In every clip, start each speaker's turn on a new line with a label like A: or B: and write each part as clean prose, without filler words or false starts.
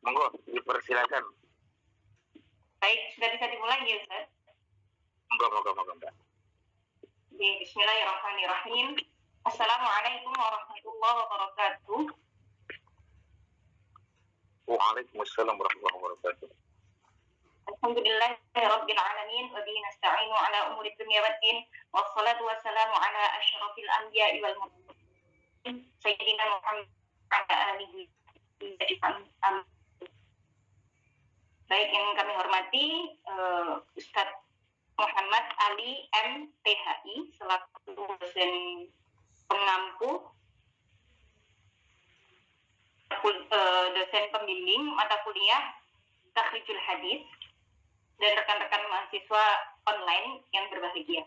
A: Monggo, dipersilakan.
B: Baik, sudah bisa dimulai ya Ustaz?
A: Monggo, Mbak.
B: Bismillahirrahmanirrahim. Assalamualaikum warahmatullahi wabarakatuh.
A: Waalaikumsalam warahmatullahi wabarakatuh.
B: Alhamdulillahirabbil alamin wa bihi nasta'inu ala umuri dunya waddin wassalatu wassalamu ala asyrafil anbiya'i wal mursalin sayyidina Muhammad wa ala alihi. Baik, yang kami hormati Ustadz Muhammad Ali M. PHI selaku dosen pengampu, dosen pembimbing mata kuliah Takhrijul Hadis, dan rekan-rekan mahasiswa online yang berbahagia.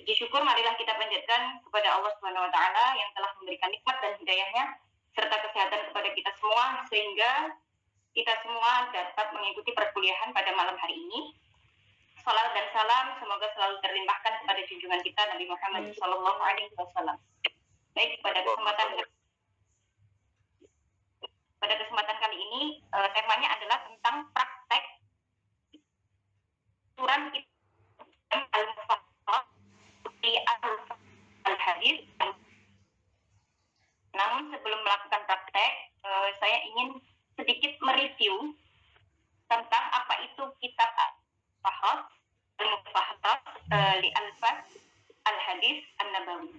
B: Puji syukur marilah kita panjatkan kepada Allah Subhanahu wa taala yang telah memberikan nikmat dan hidayahnya serta kesehatan kepada kita semua sehingga kita semua dapat mengikuti perkuliahan pada malam hari ini. Salam dan salam semoga selalu terlimpahkan kepada junjungan kita Nabi Muhammad SAW. Baik, pada kesempatan kali ini temanya adalah tentang praktek aturan al-hadis. Namun sebelum melakukan praktek, saya ingin sedikit mereview tentang apa itu kitab al-Mufaharat li al-Fas al-Hadis an-Nabawi.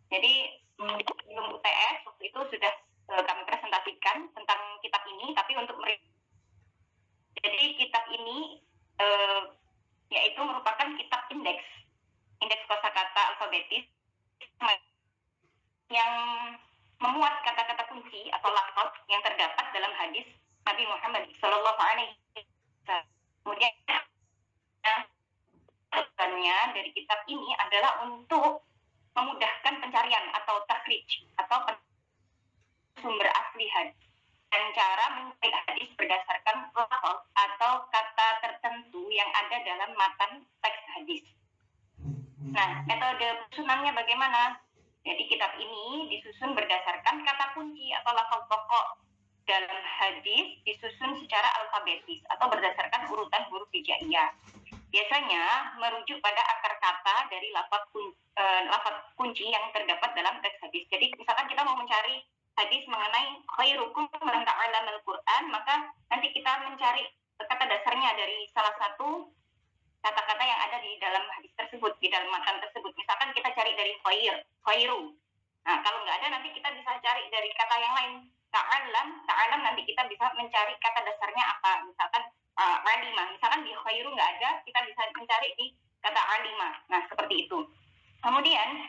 B: Jadi sebelum UTS waktu itu sudah kami presentasikan tentang kitab ini, tapi untuk jadi kitab ini yaitu merupakan kitab indeks kosakata alfabetis yang memuat kata-kata kunci atau lafaz yang terdapat dalam hadis Nabi Muhammad SAW. Kemudian tujuannya dari kitab ini adalah untuk memudahkan pencarian atau takhrij atau sumber asli hadis dan cara mencari hadis berdasarkan lafaz atau kata tertentu yang ada dalam matan teks hadis. Nah, metode susunannya bagaimana? Jadi kitab ini disusun berdasarkan kata kunci atau lafaz pokok dalam hadis, disusun secara alfabetis atau berdasarkan urutan huruf hijaiyah. Biasanya merujuk pada akar kata dari lafaz kunci yang terdapat dalam teks hadis. Jadi misalkan kita mau mencari hadis mengenai khairukum man ta'allamal Qur'an, maka nanti kita mencari kata dasarnya dari salah satu kata-kata yang ada di dalam hadis tersebut, di dalam matan tersebut. Misalkan kita cari dari khairu. Nah, kalau nggak ada nanti kita bisa cari dari kata yang lain. Ta'alam nanti kita bisa mencari kata dasarnya apa. Misalkan alimah. Misalkan di khairu nggak ada, kita bisa mencari di kata alimah. Nah, seperti itu. Kemudian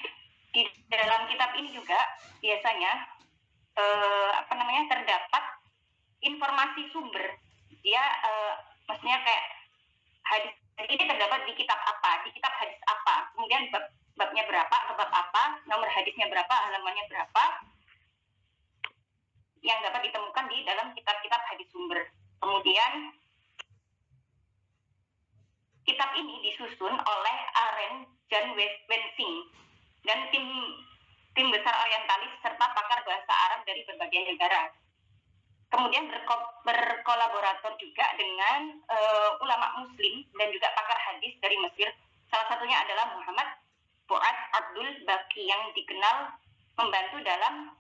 B: di dalam kitab ini juga biasanya terdapat informasi sumber. Dia maksudnya kayak hadis ini terdapat di kitab apa, di kitab hadis apa, kemudian babnya berapa, bab apa, nomor hadisnya berapa, halamannya berapa, yang dapat ditemukan di dalam kitab-kitab hadis sumber. Kemudian kitab ini disusun oleh Aren Jan Wensing dan tim besar orientalis serta pakar bahasa Arab dari berbagai negara. Kemudian berkolaborator juga dengan ulama muslim dan juga pakar hadis dari Mesir. Salah satunya adalah Muhammad Fuad Abdul Baqi yang dikenal membantu dalam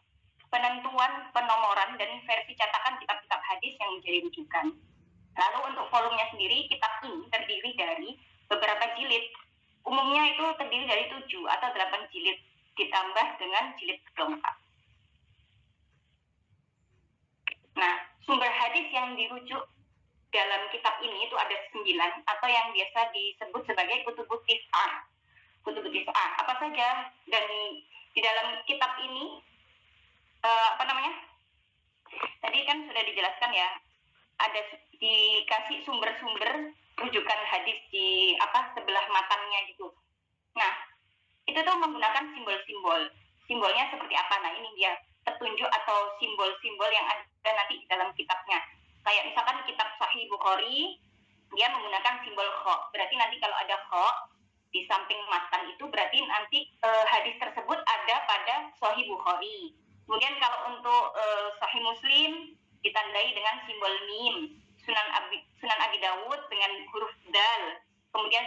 B: penentuan penomoran dan versi cetakan kitab-kitab hadis yang menjadi rujukan. Lalu untuk volumenya sendiri, kitab ini terdiri dari beberapa jilid. Umumnya itu terdiri dari 7 atau 8 jilid ditambah dengan jilid keempat. Nah, sumber hadis yang dirujuk dalam kitab ini itu ada 9 atau yang biasa disebut sebagai kutubut tis'ah. Apa saja? Dan di dalam kitab ini tadi kan sudah dijelaskan ya, ada dikasih sumber-sumber rujukan hadis di sebelah matannya gitu. Nah, itu tuh menggunakan simbol-simbol. Simbolnya seperti apa? Nah, ini dia petunjuk atau simbol-simbol yang ada nanti di dalam kitabnya. Kayak misalkan kitab Sahih Bukhari, dia menggunakan simbol kha. Berarti nanti kalau ada kha di samping matan itu berarti nanti hadis tersebut ada pada Sahih Bukhari. Kemudian kalau untuk Sahih Muslim ditandai dengan simbol mim, Sunan Abi Dawud dengan huruf dal, kemudian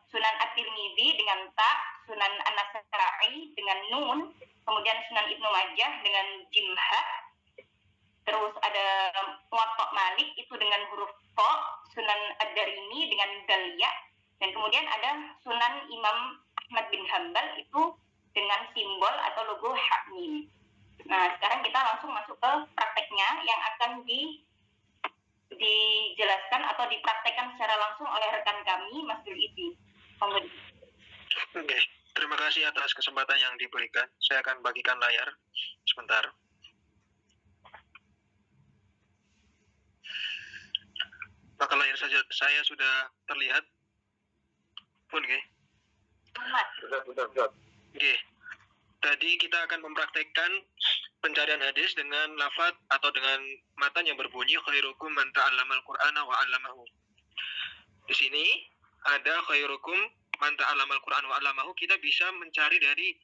B: Sunan At-Tirmidzi dengan ta, Sunan An-Nasa'i dengan nun, kemudian Sunan Ibnu Majah dengan jim ha, terus ada Muwatta Malik itu dengan huruf to, Sunan Ad-Darimi dengan dal ya, dan kemudian ada Sunan Imam Ahmad bin Hambal itu dengan simbol atau logo ha mim. Nah, sekarang kita langsung masuk ke prakteknya yang akan dijelaskan atau dipraktekkan secara langsung oleh rekan kami, Mas Dulidi.
C: Oke, terima kasih atas kesempatan yang diberikan. Saya akan bagikan layar sebentar. Maka layar saya sudah terlihat. Pun, oke.
A: Sudah.
C: Oke. Tadi kita akan mempraktekkan pencarian hadis dengan lafaz atau dengan matan yang berbunyi khairukum man ta'allamal Qur'ana wa 'allamahu. Di sini ada khairukum man ta'allamal Qur'ana wa 'allamahu. Kita bisa mencari dari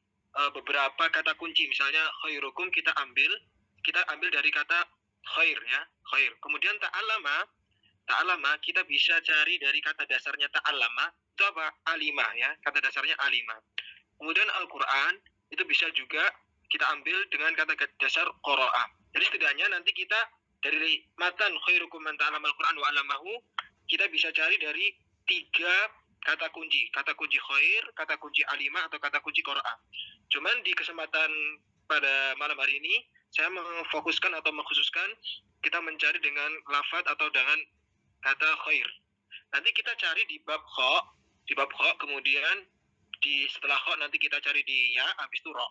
C: beberapa kata kunci. Misalnya khairukum kita ambil dari kata khair ya, khair. Kemudian ta'allama kita bisa cari dari kata dasarnya ta'allama, itu apa? Alimah ya, kata dasarnya alimah. Kemudian Al-Qur'an itu bisa juga kita ambil dengan kata dasar qara'a. Jadi setidaknya nanti kita dari matan khairukum man ta'allamal Qur'an wa 'allamahu, kita bisa cari dari 3 kata kunci khair, kata kunci alimah atau kata kunci qara'a. Cuman di kesempatan pada malam hari ini saya memfokuskan atau mengkhususkan kita mencari dengan lafaz atau dengan kata khair. Nanti kita cari di bab kha, kemudian setelah kha nanti kita cari di ya, habis itu ra.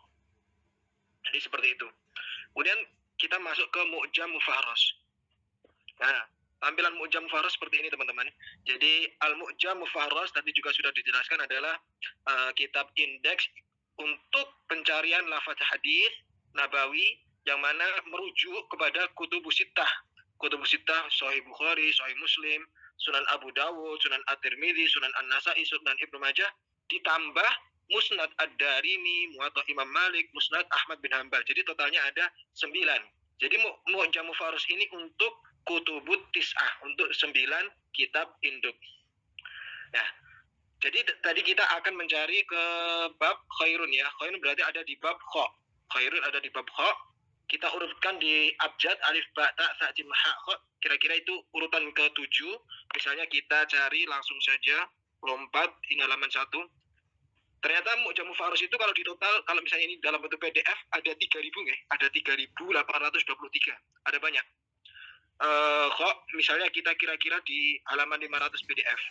C: Jadi seperti itu. Kemudian kita masuk ke mu'jam mufaharos. Nah, tampilan mu'jam mufaharos seperti ini teman-teman. Jadi al-mu'jam mufaharos tadi juga sudah dijelaskan adalah kitab indeks untuk pencarian lafaz hadis nabawi yang mana merujuk kepada kutubus sittah. Kutubus sittah Sahih Bukhari, Sahih Muslim, Sunan Abu Dawud, Sunan At-Tirmidzi, Sunan An-Nasa'i, Sunan Ibnu Majah, ditambah Musnad Ad-Darimi, Muwatta Imam Malik, Musnad Ahmad bin Hambal. Jadi totalnya ada 9. Jadi Mu'jam Mufaharos ini untuk kutubut tis'ah, untuk 9 kitab induk. Nah, jadi tadi kita akan mencari ke bab khairun ya. Khairun berarti ada di bab kha. Khairun ada di bab kha. Kita urutkan di abjad alif ba ta sa jim ha kha. Kira-kira itu urutan ke-7. Misalnya kita cari langsung saja lompat hingga halaman 1. Ternyata Mu'jam Mufaharos itu kalau di total, kalau misalnya ini dalam bentuk PDF ada 3.000 ya, ada 3.823. Ada banyak. Kok misalnya kita kira-kira di halaman 500 PDF.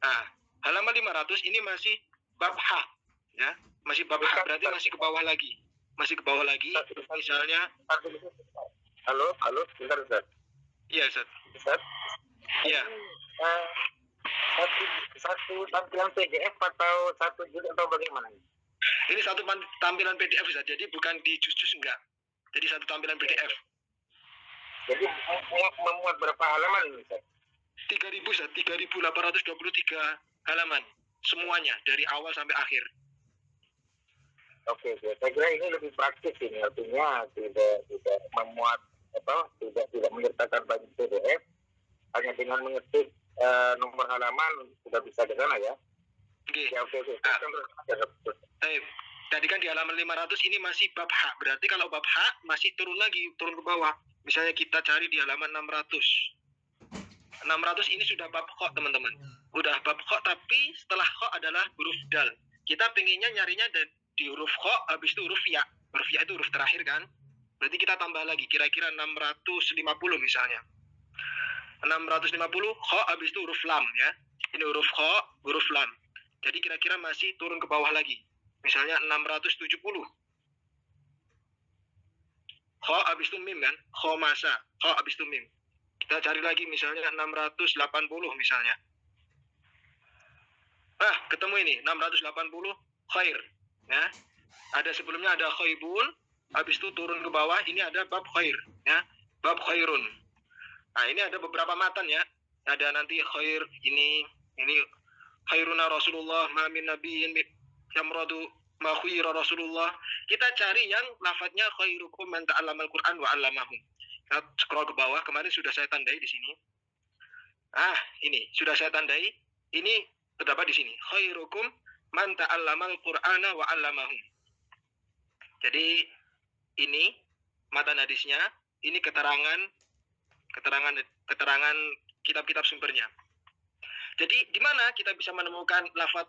C: Nah, halaman 500 ini masih bab ha ya, masih bab ha, berarti masih ke bawah lagi. Masih ke bawah lagi. Misalnya
A: Halo, bentar Ustaz.
C: Iya, Ustaz.
A: Ustaz.
C: Iya.
A: Satu tampilan PDF atau satu juz atau bagaimana?
C: Ini satu tampilan PDF Ustaz. Jadi bukan di juz-juz enggak. Jadi satu tampilan PDF.
A: Jadi memuat berapa halaman ini Ustaz?
C: 3.000 Ustaz, 3.823 halaman semuanya dari awal sampai akhir.
A: Oke. Saya kira ini lebih praktis ini, artinya tidak memuat tidak menyertakan banyak PDF, hanya dengan mengetik nomor halaman sudah bisa ke sana ya.
C: Oke.
A: Ya, oke.
C: Tadi kan di halaman 500 ini masih bab ha. Berarti kalau bab ha masih turun ke bawah. Misalnya kita cari di halaman 600. 600 ini sudah bab kha, teman-teman. Udah bab kha, tapi setelah kha adalah huruf dal. Kita pengennya nyarinya di huruf kha, habis itu huruf ya. Huruf ya itu huruf terakhir kan? Berarti kita tambah lagi kira-kira 650 misalnya. 650 kha, habis itu huruf lam ya. Ini huruf kha, huruf lam. Jadi kira-kira masih turun ke bawah lagi. Misalnya 670. Kha habis itu mim kan? Kha masa. Kha habis itu mim. Kita cari lagi misalnya 680 misalnya. Ketemu ini 680 khair ya. Ada sebelumnya ada khaibun, habis itu turun ke bawah ini ada bab khair ya. Bab khairun. Nah, ini ada beberapa matan ya. Ada nanti khair ini khairuna Rasulullah ma min nabiyyin yamradu ma khuyira Rasulullah. Kita cari yang lafadznya khairukum man ta'allamal Qur'an wa 'allamahu. Kita scroll ke bawah, kemarin sudah saya tandai di sini. Ini sudah saya tandai. Ini terdapat di sini. Khairukum man ta'allamal Qur'ana wa 'allamahu. Jadi ini matan hadisnya, ini keterangan kitab-kitab sumbernya. Jadi di mana kita bisa menemukan lafaz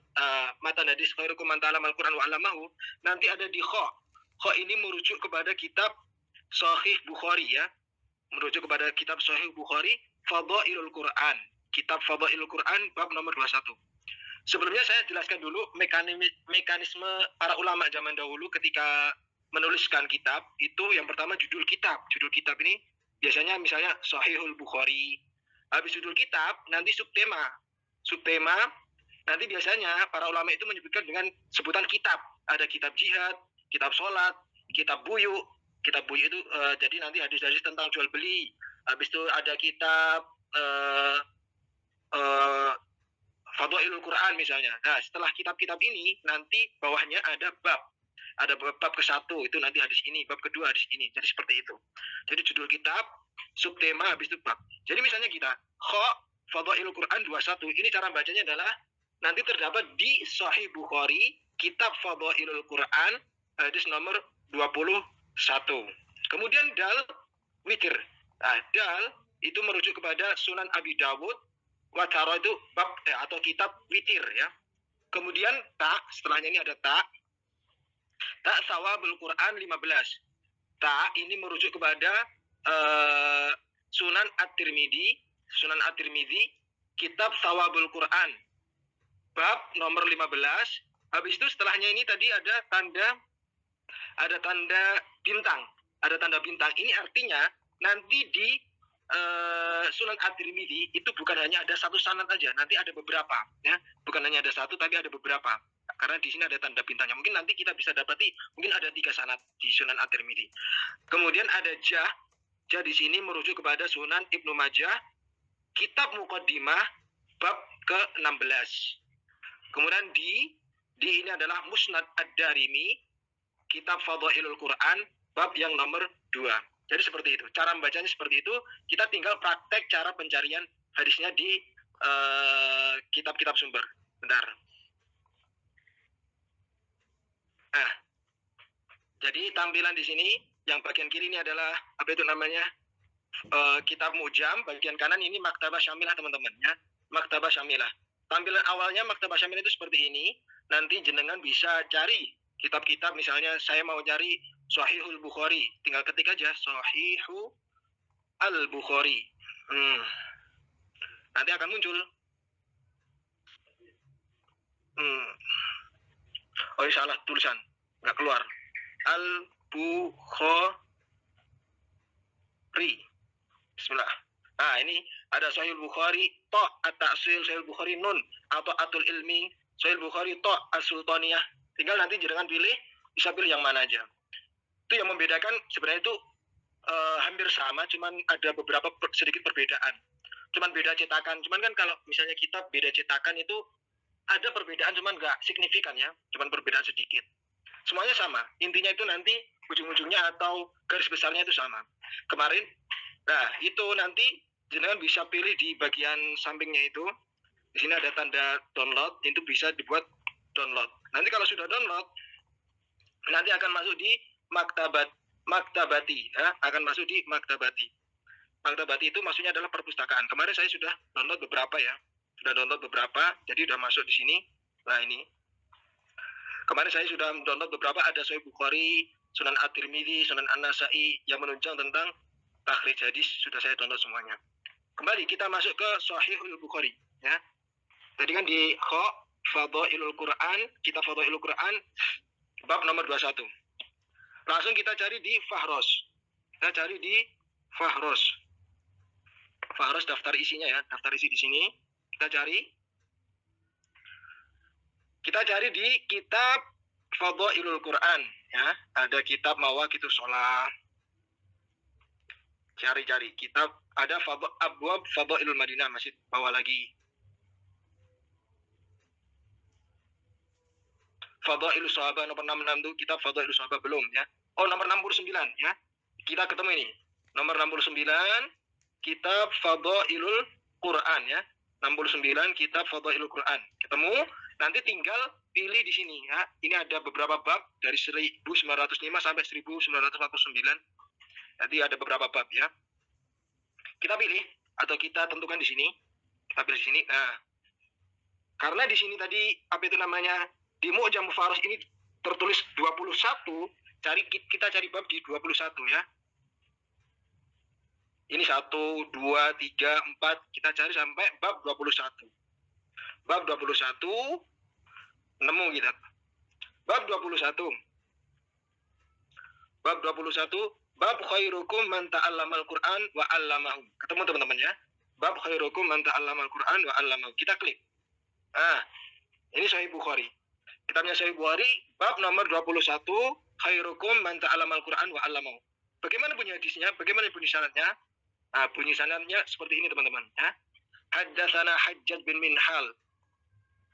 C: matan hadis khairukum man ta'allamal Qur'an wa 'allamahu? Nanti ada di kha. Kha ini merujuk kepada kitab Sahih Bukhari ya. Merujuk kepada kitab Sahih Bukhari, Fadhailul Quran. Kitab Fadhailul Quran bab nomor 21. Sebelumnya saya jelaskan dulu mekanisme para ulama zaman dahulu ketika menuliskan kitab. Itu yang pertama judul kitab. Judul kitab ini biasanya misalnya Sahihul Bukhari. Habis judul kitab nanti subtema. Subtema nanti biasanya para ulama itu menyebutkan dengan sebutan kitab. Ada kitab jihad, kitab sholat, kitab buyuk. Kitab buyuk itu jadi nanti hadis-hadis tentang jual beli. Habis itu ada kitab Fadhailul Quran misalnya. Nah, setelah kitab-kitab ini nanti bawahnya ada bab. Ada bab ke-1 itu nanti hadis ini, bab kedua hadis ini. Jadi seperti itu. Jadi judul kitab, subtema, habis itu bab. Jadi misalnya kita kha Fadhailul Quran 21. Ini cara bacanya adalah nanti terdapat di Sahih Bukhari, kitab Fadhailul Quran, hadis nomor 21. Kemudian dal witir. Nah, dal itu merujuk kepada Sunan Abi Dawud, Watara itu bab atau kitab witir ya. Kemudian ta, setelahnya ini ada ta. Ta Sawabul Quran 15. Ta ini merujuk kepada Sunan At-Tirmidzi, kitab Sawabul Quran bab nomor 15. Habis itu setelahnya ini tadi ada tanda bintang. Ada tanda bintang. Ini artinya nanti di Sunan At-Tirmidzi itu bukan hanya ada satu sanad aja, nanti ada beberapa ya. Bukan hanya ada satu tapi ada beberapa. Karena di sini ada tanda bintangnya. Mungkin nanti kita bisa dapati mungkin ada 3 sanad di Sunan At-Tirmidzi. Kemudian ada jah. Jah di sini merujuk kepada Sunan Ibnu Majah, kitab Muqaddimah bab ke-16. Kemudian di ini adalah Musnad Ad-Darimi, kitab Fadhailul Quran bab yang nomor 2. Jadi seperti itu. Cara membacanya seperti itu. Kita tinggal praktek cara pencarian hadisnya di kitab-kitab sumber. Bentar. Nah, jadi tampilan di sini yang bagian kiri ini adalah apa itu namanya kitab Mujam. Bagian kanan ini Maktabah Syamilah teman-teman ya. Maktabah Syamilah. Tampilan awalnya Maktabah Syamilah itu seperti ini. Nanti jenengan bisa cari kitab-kitab, misalnya saya mau cari Sahihul Bukhari, tinggal ketik aja Sahihul Bukhari. Nanti akan muncul. Oh, salah tulisan, nggak keluar. Al-Bukhari. Bismillah. Nah, ini ada Sahihul Bukhari to at-ta'sil, Sahihul Bukhari nun atau atul ilmi, Sahihul Bukhari to as-sultaniyah. Tinggal nanti jangan pilih, bisa pilih yang mana aja. Itu yang membedakan sebenarnya itu hampir sama, cuman ada beberapa sedikit perbedaan. Cuman beda cetakan. Cuman kan kalau misalnya kitab beda cetakan itu ada perbedaan, cuman nggak signifikan ya. Cuman perbedaan sedikit. Semuanya sama. Intinya itu nanti ujung-ujungnya atau garis besarnya itu sama. Kemarin, nah itu nanti jenengan bisa pilih di bagian sampingnya itu. Di sini ada tanda download, itu bisa dibuat download. Nanti kalau sudah download, nanti akan masuk di maktabati, ya, akan masuk di maktabati. Maktabati itu maksudnya adalah perpustakaan. Kemarin saya sudah download beberapa ya, jadi sudah masuk di sini. Nah ini, kemarin saya sudah download beberapa, ada Sahih Bukhari, Sunan At-Tirmidzi, Sunan An-Nasa'i yang menunjang tentang takhrij hadis, sudah saya download semuanya. Kembali kita masuk ke Sahihul Bukhari, ya. Tadi kan di Fadhailul Quran, kitab Fadhailul Quran bab nomor 21. Langsung kita cari di Fahros. Kita cari di Fahros. Fahros daftar isinya ya, daftar isi di sini. Kita cari di kitab Fadhailul Quran ya. Ada kitab Mawaqitus Shalah. Cari kitab, ada Abwab Fadhailul Madinah, masih bawah lagi. Fadhailus Sahabah nomor 66 itu kitab Fadhailus Sahabah belum ya. Oh, nomor 69 ya. Kita ketemu ini. Nomor 69 kitab Fadhailul Quran ya. 69 kitab Fadhailul Quran. Ketemu, nanti tinggal pilih di sini ya. Ini ada beberapa bab dari 1905 sampai 1949. Nanti ada beberapa bab ya. Kita pilih atau kita tentukan di sini. Kita pilih di sini. Nah, karena di sini tadi apa itu namanya? Di Mu'jam Mufaros ini tertulis 21, kita cari bab di 21 ya. Ini 1, 2, 3, 4, kita cari sampai bab 21. Bab 21 nemu kita. Bab 21. Bab 21, bab khairukum man ta'allamal Qur'an wa 'allamahu. Ketemu teman-teman ya. Bab khairukum man ta'allamal Qur'an wa 'allamahu. Kita klik. Nah, ini Sahih Bukhari. Kitabnya Sahih Bukhari, bab nomor 21, khairukum man ta'allamal Qur'an wa 'allamahu. Bagaimana bunyi hadisnya? Bagaimana bunyi sanadnya? Nah, bunyi sanadnya seperti ini teman-teman ya. Haddatsana Hajjaj bin Minhal.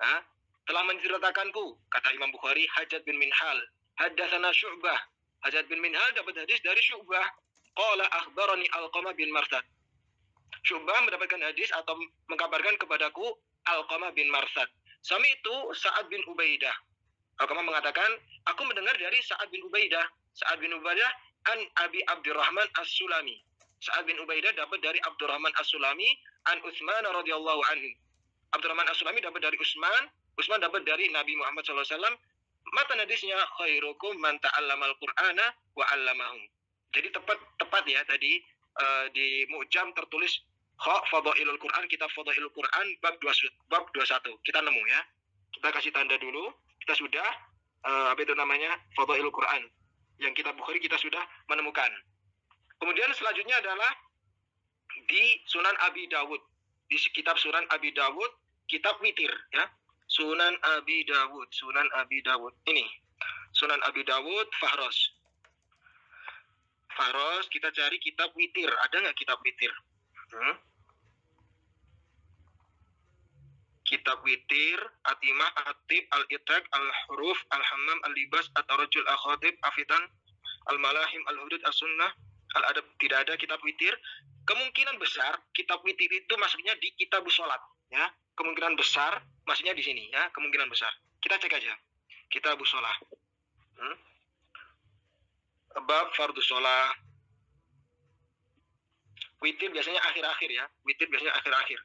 C: Nah, telah menceritakanku, kata Imam Bukhari, Hajjaj bin Minhal. Haddatsana Syu'bah. Hajjaj bin Minhal dapat hadis dari Syu'bah. Qala akhbarani Alqamah bin Marsad. Syu'bah mendapatkan hadis atau mengkabarkan kepadaku Alqamah bin Marsad. Sami itu Sa'ad bin Ubaidah. Alqamah mengatakan, aku mendengar dari Sa'ad bin Ubaidah. Sa'ad bin Ubaidah an Abi Abdurrahman As-Sulami. Sa'ad bin Ubaidah dapat dari Abdurrahman As-Sulami an Utsman radhiyallahu anhu. Abdurrahman As-Sulami dapat dari Utsman, Utsman dapat dari Nabi Muhammad SAW. Matan hadisnya khairukum man ta'allamal Qur'ana wa 'allamahu. Jadi tepat ya tadi di Mu'jam tertulis Fadhailul Quran, kitab Fadhailul Quran bab 21. Kita nemu ya. Kita kasih tanda dulu. Kita sudah apa itu namanya? Fadhailul Quran. Yang kitab Bukhari kita sudah menemukan. Kemudian selanjutnya adalah di Sunan Abi Dawud. Di kitab Sunan Abi Dawud, kitab witir ya. Sunan Abi Dawud, Sunan Abi Dawud. Ini Sunan Abi Dawud Fahros. Fahros, kita cari kitab witir. Ada nggak kitab witir? Kitab witir, Atimah, Atib, Al-Itaq, Al-Huruf, Al-Hammam, Al-Libas, At-Tarajul, Al-Khatib, Afitan, Al-Malahim, Al-Hudud, As-Sunnah, Al-Adab. Tidak ada kitab witir. Kemungkinan besar kitab witir itu masuknya di kitab sholat ya. Kemungkinan besar masuknya di sini ya, kemungkinan besar. Kita cek aja. Kitab sholat. Bab fardhu sholat. Witir biasanya akhir-akhir ya. Witir biasanya akhir-akhir.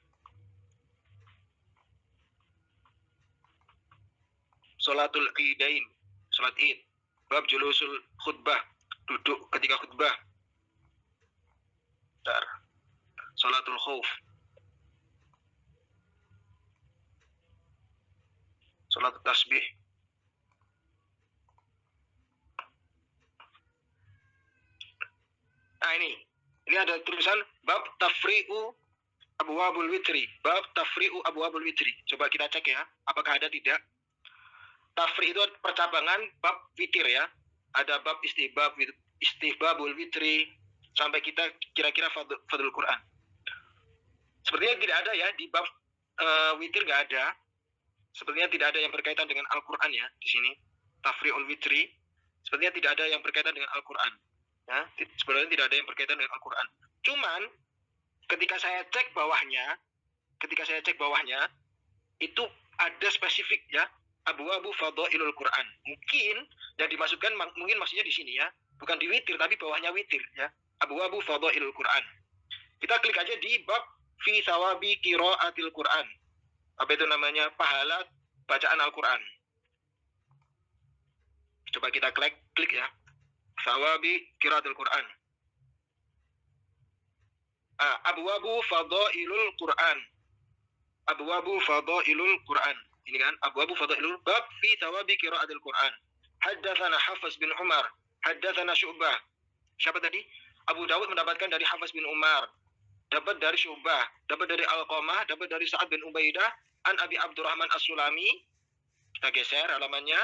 C: Sholatul Idain, sholat Id. Bab julusul khutbah, duduk ketika khutbah. Bentar. Sholatul khauf. Sholat tasbih. Nah ini ada tulisan bab tafri'u abwabul witri. Bab tafri'u abwabul witri. Coba kita cek ya, apakah ada tidak. Tafri' itu percabangan bab witir ya. Ada bab istihbabul witri sampai kita kira-kira fadlul Quran. Sepertinya tidak ada ya di bab witir, nggak ada. Sepertinya tidak ada yang berkaitan dengan Al-Quran ya di sini. Tafri'ul witri. Sepertinya tidak ada yang berkaitan dengan Al-Quran. Ya, sebenarnya tidak ada yang berkaitan dengan Al-Quran. Cuman ketika saya cek bawahnya, itu ada spesifik ya. Abwabu Fadhailul Quran. Mungkin yang dimasukkan mungkin maksudnya di sini ya. Bukan di witir tapi bawahnya witir ya. Abwabu Fadhailul Quran. Kita klik aja di bab fi sawabi qiraatil Quran. Apa itu namanya? Pahala bacaan Al-Quran. Coba kita klik ya. Sawabi qiraatil Quran. Abwabu Fadhailul Quran. Abwabu Fadhailul Quran. Ini kan Abwabu Fadhailul bab fi sawabi qiraatil Quran. Haddatsana Hafiz bin Umar, haddatsana Syu'bah. Siapa tadi? Abu Dawud mendapatkan dari Hafiz bin Umar, dapat dari Syu'bah, dapat dari Alqamah, dapat dari Sa'ad bin Ubaidah, an Abi Abdurrahman As-Sulami. Kita geser halamannya.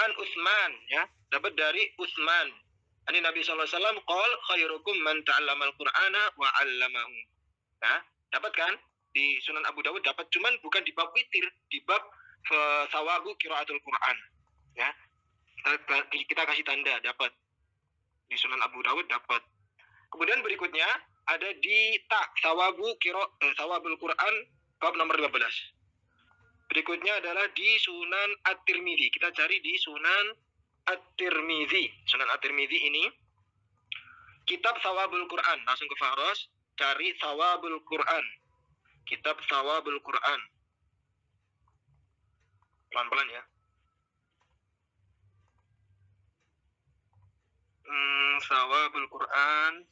C: An Utsman ya, dapat dari Utsman. Ani Nabi sallallahu alaihi wasallam qol khairukum man ta'allamal Qur'ana wa 'allamahu. Nah, dapat kan? Di Sunan Abu Dawud dapat, cuman bukan di bab witir, di bab sawabu qiraatul Quran. Ya, kita kasih tanda dapat. Di Sunan Abu Dawud dapat. Kemudian berikutnya ada di Thawabul Quran bab nomor 12. Berikutnya adalah di Sunan At-Tirmidzi. Kita cari di Sunan At-Tirmidzi. Sunan At-Tirmidzi ini kitab Thawabul Quran. Langsung ke Fahros, cari Thawabul Quran. Kitab Thawabul Quran. Pelan-pelan ya. Thawabul Quran.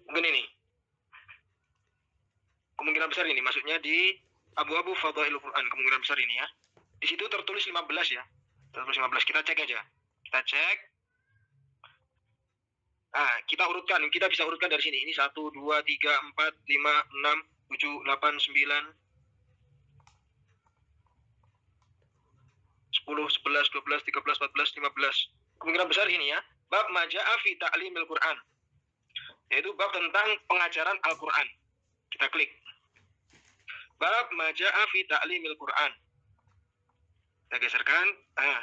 C: Mungkin ini. Kemungkinan besar ini maksudnya di Abu-Abu Fadhailul Quran, kemungkinan besar ini ya. Di situ tertulis 15 ya. Tertulis 15. Kita cek aja. Kita cek. Nah, kita urutkan. Kita bisa urutkan dari sini. Ini 1 2 3 4 5 6 7 8 9 10 11 12 13 14 15. Kemungkinan besar ini ya. Bab Maja'a fi Ta'limil Quran. Yaitu bab tentang pengajaran Al-Quran. Kita klik. Bab Maja'a fi Ta'limil Quran. Kita geserkan. Nah,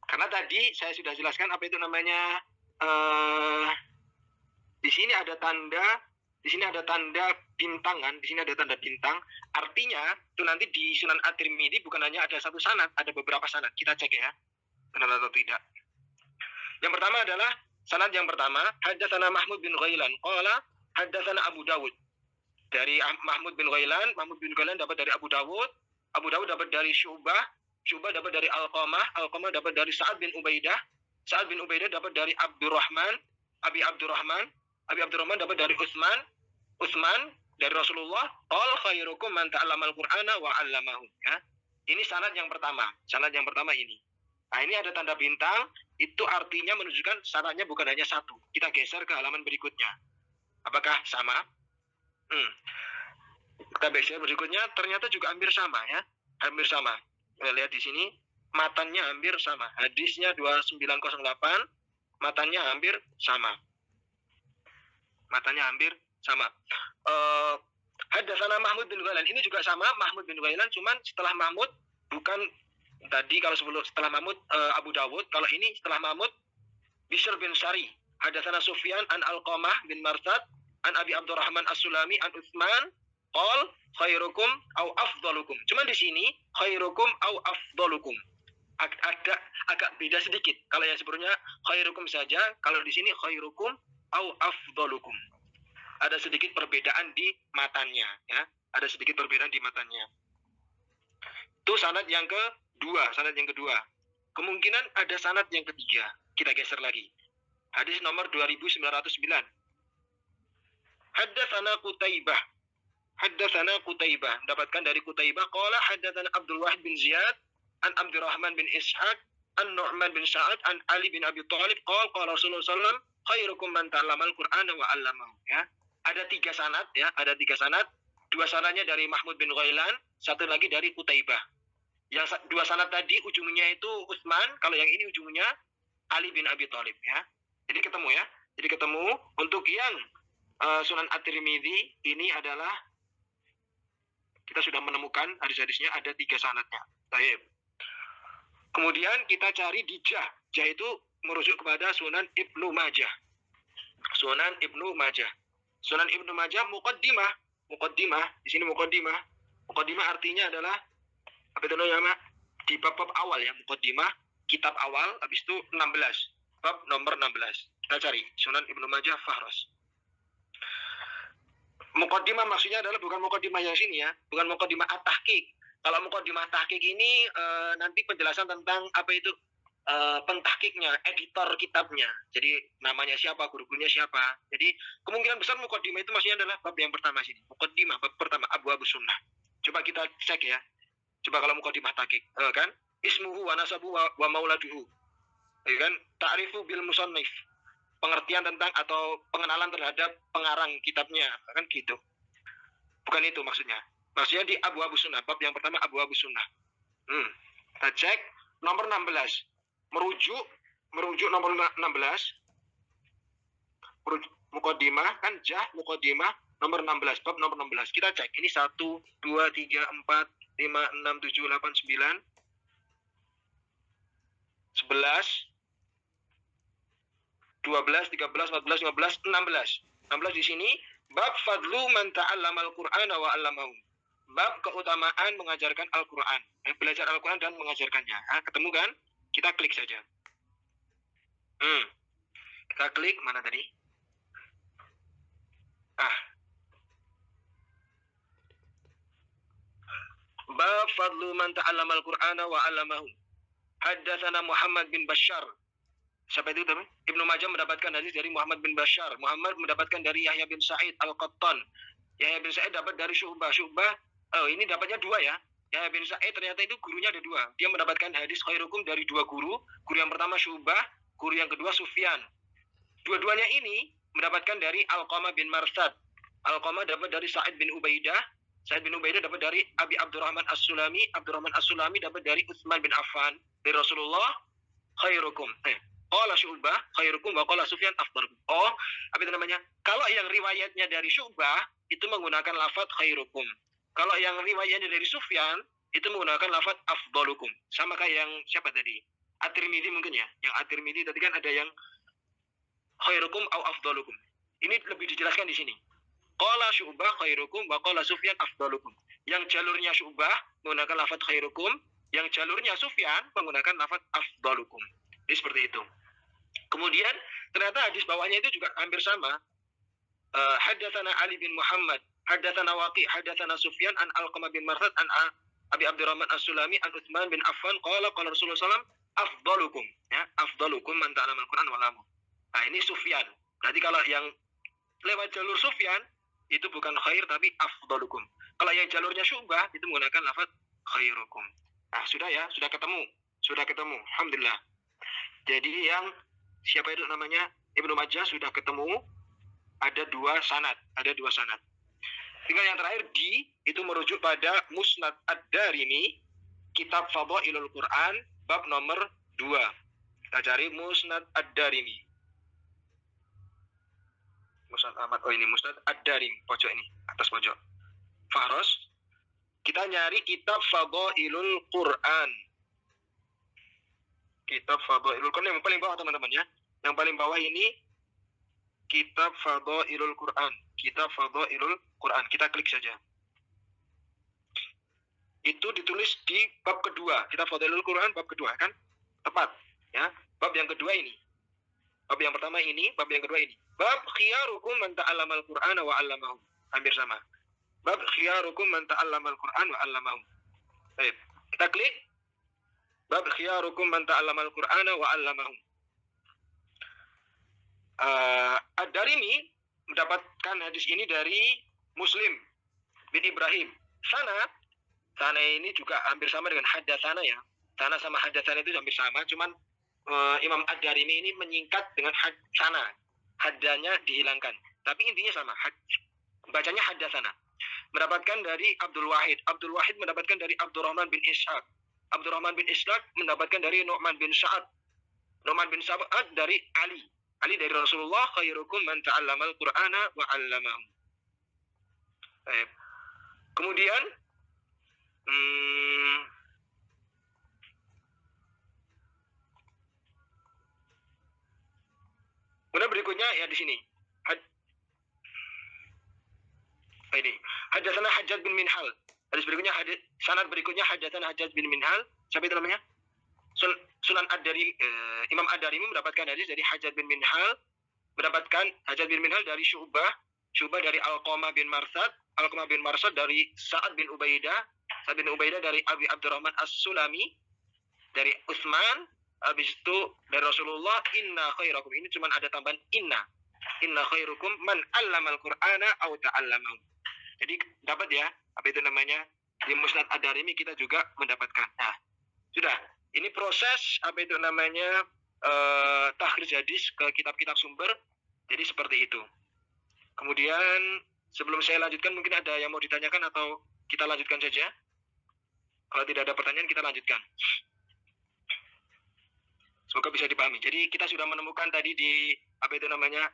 C: karena tadi saya sudah jelaskan apa itu namanya. Di sini ada tanda. Di sini ada tanda bintangan. Di sini ada tanda bintang. Artinya itu nanti di Sunan At-Tirmidzi bukan hanya ada satu sanad, ada beberapa sanad. Kita cek ya, benar atau tidak. Yang pertama adalah sanad yang pertama, haddatsana Mahmud bin Ghailan qala haddatsana Abu Dawud. Dari Mahmud bin Ghailan dapat dari Abu Dawud dapat dari Syu'bah dapat dari Alqamah dapat dari Sa'ad bin Ubaidah dapat dari Abi Abdurrahman dapat dari Utsman dari Rasulullah, qal khairukum man ta'allamal Qur'ana wa 'allamahu. Ya. Ini sanad yang pertama ini. Nah, ini ada tanda bintang, itu artinya menunjukkan sanadnya bukan hanya satu. Kita geser ke halaman berikutnya. Apakah sama? Kita geser berikutnya, ternyata juga hampir sama ya. Hampir sama. Kita lihat di sini, matannya hampir sama. Hadisnya 2908, matannya hampir sama. Haddatsana Mahmud bin Ghailan. Ini juga sama, Mahmud bin Ghailan, cuman setelah Mahmud bukan tadi kalau setelah Mahmud Abu Dawud, kalau ini setelah Mahmud Bishr bin Syari. Haddatsana Sufyan an Alqamah bin Marsad an Abi Abdurrahman As-Sulami an Utsman qal khairukum au afdalukum. Cuman di sini khairukum au afdalukum. Agak beda sedikit. Kalau yang sebelumnya khairukum saja, kalau di sini khairukum au afdalukum. Ada sedikit perbedaan di matannya ya. Ada sedikit perbedaan di matannya. Itu sanad yang kedua. Kemungkinan ada sanad yang ketiga. Kita geser lagi. Hadis nomor 2909. Haddatsana Qutaibah. Dapatkan dari Qutaibah qala haddatsana Abdul Wahid bin Ziyad an Abdurrahman bin Ishaq an Nu'man bin Sa'ad an Ali bin Abi Thalib qala Rasulullah sallallahu alaihi wasallam khairukum man ta'allamal Qur'ana wa 'allamahu. Ya. Ada 3 sanad ya, ada 3 sanad. 2 sanadnya dari Mahmud bin Ghailan, satu lagi dari Qutaibah. Yang 2 sanad tadi ujungnya itu Utsman, kalau yang ini ujungnya Ali bin Abi Thalib ya. Jadi ketemu untuk yang Sunan At-Tirmidzi ini adalah kita sudah menemukan hadis-hadisnya ada 3 sanadnya. Baik. Kemudian kita cari di Jah itu merujuk kepada Sunan Ibnu Majah. Sunan Ibnu Majah muqaddimah. Di sini muqaddimah. Muqaddimah artinya adalah apa itu namanya? Di bab awal ya, muqaddimah, kitab awal, habis itu 16. Bab nomor 16. Kita cari Sunan Ibnu Majah Fahros. Muqaddimah maksudnya adalah bukan muqaddimah yang sini ya, bukan muqaddimah at-tahqiq. Kalau muqaddimah tahqiq ini nanti penjelasan tentang apa itu pentahqiqnya, editor kitabnya. Jadi namanya siapa, guru-gurunya siapa. Jadi kemungkinan besar muqaddimah itu maksudnya adalah bab yang pertama sini. Muqaddimah bab pertama Abu Sunnah. Coba kita cek ya. Coba kalau muqaddimah tahqiq, kan? Ismuhu wa nasabu wa mauladuhu. Ya kan? Ta'rifu bil musannif. Pengertian tentang atau pengenalan terhadap pengarang kitabnya, kan gitu. Bukan itu maksudnya. Maksudnya di Abu Sunnah, bab yang pertama Abu Sunnah. Kita cek nomor 16. Merujuk nomor 16. Muqaddimah kan Jah muqaddimah nomor 16, bab nomor 16. Kita cek. Ini 1 2 3 4 5 6 7 8 9 11, 12, 13, 14, 15, 16. 16 di sini bab fadlu man ta'allamal Qur'ana wa 'allamahu. Bab keutamaan mengajarkan Al-Qur'an. Belajar Al-Qur'an dan mengajarkannya. Ketemu kan? Kita klik saja. Kita klik mana tadi? Bab fadlu man ta'allamal Qur'ana wa 'allamahu. Haddatsana Muhammad bin Bashar. Siapa itu teman? Ibnu Majah mendapatkan hadis dari Muhammad bin Bashar. Muhammad mendapatkan dari Yahya bin Sa'id Al-Qattan. Yahya bin Sa'id dapat dari Syu'bah. Ini dapatnya dua ya. Yahya bin Sa'id ternyata itu gurunya ada dua. Dia mendapatkan hadis khairukum dari dua guru. Guru yang pertama Syu'bah, guru yang kedua Sufyan. Dua-duanya ini mendapatkan dari Alqamah bin Marsad. Alqamah dapat dari Sa'id bin Ubaidah. Sa'id bin Ubaidah dapat dari Abi Abdurrahman As-Sulami. Abdurrahman As-Sulami dapat dari Utsman bin Affan. Dari Rasulullah, khairukum. Qala Syu'bah khairukum wa qala Sufyan afdalukum. Apa itu namanya? Kalau yang riwayatnya dari Syu'bah itu menggunakan lafaz khairukum. Kalau yang riwayatnya dari Sufyan itu menggunakan lafaz afdalukum. Sama kayak yang siapa tadi? At-Tirmidzi mungkin ya. Yang At-Tirmidzi tadi kan ada yang khairukum au afdalukum. Ini lebih dijelaskan di sini. Qala Syu'bah khairukum wa qala Sufyan afdalukum. Yang jalurnya Syu'bah menggunakan lafaz khairukum, yang jalurnya Sufyan menggunakan lafaz afdalukum. Jadi seperti itu. Kemudian ternyata hadis bawahnya itu juga hampir sama. Haddatsana Ali bin Muhammad, haddatsana Waqi', haddatsana Sufyan an Alqamah bin Marsad an Abi Abdurrahman As-Sulami an Utsman bin Affan qala Rasulullah sallallahu afdalukum, ya, afdalukum man ta'allama al-Qur'an wa 'allamahu. Nah, ini Sufyan. Berarti kalau yang lewat jalur Sufyan itu bukan khair tapi afdalukum. Kalau yang jalurnya Syu'bah itu menggunakan lafaz khairukum. Nah, sudah ya, sudah ketemu. Alhamdulillah. Jadi yang siapa itu namanya? Ibnu Majah sudah ketemu, ada dua sanad. Tinggal yang terakhir itu merujuk pada Musnad Ad-Darimi, kitab Fadhailul Quran, bab nomor 2. Kita cari Musnad Ad-Darimi. Musnad Ahmad, ini Musnad Ad-Darimi, pojok ini, atas pojok. Fahros, kita nyari kitab Fadhailul Quran. Kitab Fadhailul Quran yang paling bawah teman-teman ya. Yang paling bawah ini Kitab Fadhailul Quran. Kitab Fadhailul Quran. Kita klik saja. Itu ditulis di bab kedua. Kitab Fadhailul Quran bab kedua kan? Tepat ya. Bab yang kedua ini. Bab yang pertama ini, bab yang kedua ini. Bab khiyarukum man ta'allamal Qur'ana wa 'allamahu. Hampir sama. Bab khiyarukum man ta'allamal Qur'an wa 'allamahu. Baik. Kita klik. Bab khiyarukum man ta'allamal Qur'ana wa 'allamahu. Ad-Darimi mendapatkan hadis ini dari Muslim bin Ibrahim. Sana ini juga hampir sama dengan haddatsana ya. Sana sama haddatsana itu hampir sama, cuman Imam Ad-Darimi ini menyingkat dengan sana. Haddanya dihilangkan. Tapi intinya sama. Bacanya haddatsana. Mendapatkan dari Abdul Wahid. Abdul Wahid mendapatkan dari Abdurrahman bin Ishaq. Abdurrahman bin Ishaq mendapatkan dari Nu'man bin Sa'ad. Nu'man bin Sa'ad dari Ali. Ali dari Rasulullah, khairukum man ta'allamal Qur'ana wa 'allamahu. Kemudian berikutnya ya di sini. Ini haddatsana Hajjaj bin Minhal. Hadis berikutnya sanad berikutnya haddatsana Hajjaj bin Minhal. Siapa itu namanya? Sunan Ad-Darimi, Imam Ad-Darimi mendapatkan hadis dari Hajjaj bin Minhal, mendapatkan Hajjaj bin Minhal dari Syu'bah dari Alqamah bin Marsad dari Sa'ad bin Ubaidah dari Abi Abdurrahman As-Sulami dari Utsman, habis itu dari Rasulullah, inna khairakum, ini cuma ada tambahan inna khairukum man 'allamal Qur'ana aw ta'allamahu. Jadi dapat ya, apa itu namanya? Di Musnad Ad-Darimi kita juga mendapatkan. Nah, sudah. Ini proses apa itu namanya takhrij hadis ke kitab-kitab sumber. Jadi seperti itu. Kemudian sebelum saya lanjutkan mungkin ada yang mau ditanyakan atau kita lanjutkan saja. Kalau tidak ada pertanyaan kita lanjutkan. Semoga bisa dipahami. Jadi kita sudah menemukan tadi di apa itu namanya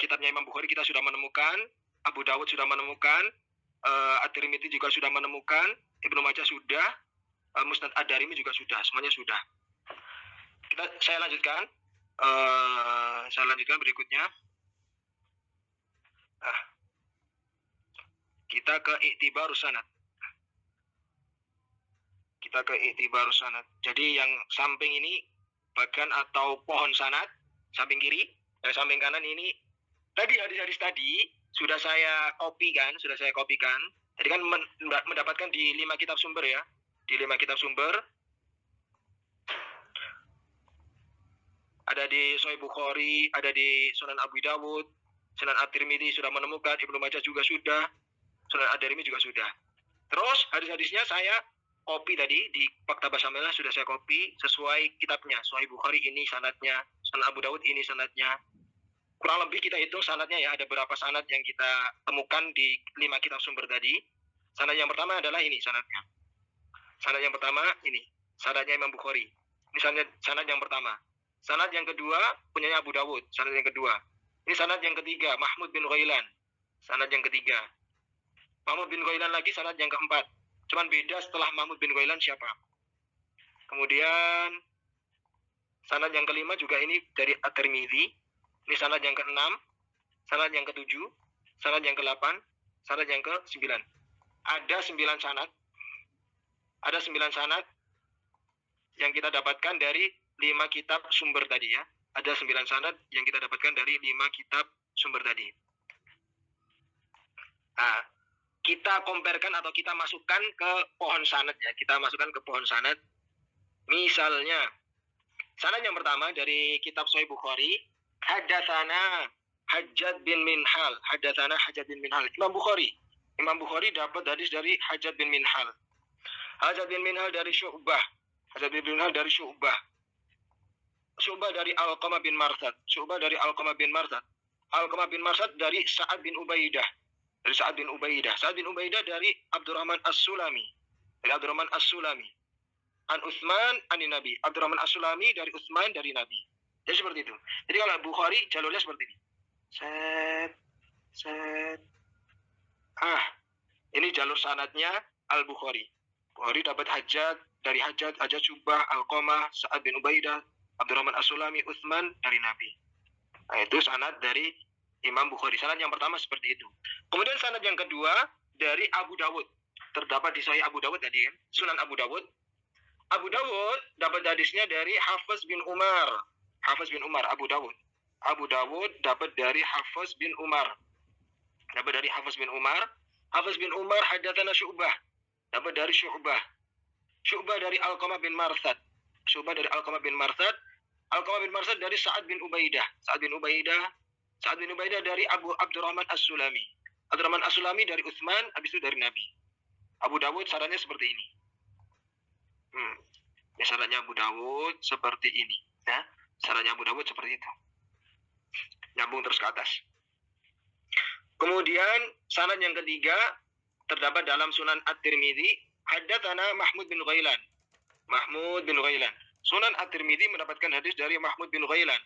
C: kitabnya Imam Bukhari kita sudah menemukan, Abu Dawud sudah menemukan, At-Tirmidzi juga sudah menemukan, Ibnu Majah sudah, Musnad Ad-Darimi juga sudah, semuanya sudah. Saya lanjutkan. Saya lanjutkan berikutnya. Kita ke iktibarus sanad. Jadi yang samping ini bagan atau pohon sanad, samping kiri, dan samping kanan ini tadi hadis-hadis tadi sudah saya kopikan. Jadi kan mendapatkan di 5 kitab sumber ya. Di 5 kitab sumber. Ada di Sahih Bukhari, ada di Sunan Abu Dawud, Sunan At-Tirmidzi sudah menemukan, Ibnu Majah juga sudah, Sunan Ad-Darimi juga sudah. Terus hadis-hadisnya saya copy tadi di Maktabah Syamilah sudah saya copy sesuai kitabnya. Sahih Bukhari ini sanadnya, Sunan Abu Dawud ini sanadnya. Kurang lebih kita hitung sanadnya ya, ada berapa sanad yang kita temukan di 5 kitab sumber tadi. Sanad yang pertama adalah ini sanadnya. Sanad yang pertama ini, sanadnya Imam Bukhari. Ini sanad yang pertama. Sanad yang kedua punyanya Abu Dawud, sanad yang kedua. Ini sanad yang ketiga, Mahmud bin Ghailan. Sanad yang ketiga. Mahmud bin Ghailan lagi sanad yang keempat. Cuman beda setelah Mahmud bin Ghailan siapa. Kemudian sanad yang kelima juga ini dari At-Tirmidzi. Ini sanad yang keenam, sanad yang ketujuh, sanad yang ke-8, sanad yang ke-9. Ada 9 sanad. Ada 9 sanad yang kita dapatkan dari 5 kitab sumber tadi ya. Ada 9 sanad yang kita dapatkan dari 5 kitab sumber tadi. Nah, kita comparekan atau kita masukkan ke pohon sanad ya. Kita masukkan ke pohon sanad. Misalnya, sanad yang pertama dari kitab Sahih Bukhari, Haddatsana Hajjaj bin Minhal. Haddatsana Hajjaj bin Minhal. Imam Bukhari dapat hadis dari Hajjaj bin Minhal. Hajjaj bin Minhal dari Syu'bah. Syu'bah dari Alqamah bin Marsad. Alqamah bin Marsad dari Sa'ad bin Ubaidah. Sa'ad bin Ubaidah dari Abdurrahman As-Sulami. An Utsman anin Nabi. Abdurrahman As-Sulami dari Utsman dari Nabi. Jadi seperti itu. Jadi kalau Bukhari jalurnya seperti ini. Ini jalur sanadnya Al-Bukhari. Bukhari dapat Hajjaj dari Hajjaj Syu'bah, Alqamah, Sa'ad bin Ubaidah, Abdurrahman As-Sulami, Utsman dari Nabi. Nah, itu sanad dari Imam Bukhari. Sanad yang pertama seperti itu. Kemudian sanad yang kedua dari Abu Dawud. Terdapat di Sahih Abu Dawud tadi kan. Sunan Abu Dawud. Abu Dawud dapat hadisnya dari Hafiz bin Umar. Abu Dawud dapat dari Hafiz bin Umar. Hafiz bin Umar haddatsana Syu'bah. Dapat dari Syu'bah. Syu'bah dari Alqamah bin Marsad. Alqamah bin Marsad dari Sa'ad bin Ubaidah. Sa'ad bin Ubaidah dari Abdurrahman As-Sulami. Abdurrahman As-Sulami dari Utsman, habis itu dari Nabi. Abu Dawud sarannya seperti ini. Ini sarannya Abu Dawud seperti ini. Ya, sarannya Abu Dawud seperti itu. Nyambung terus ke atas. Kemudian sanad yang ketiga terdapat dalam Sunan At-Tirmidzi, haddatsana Mahmud bin Ghailan. Sunan At-Tirmidzi mendapatkan hadis dari Mahmud bin Ghailan.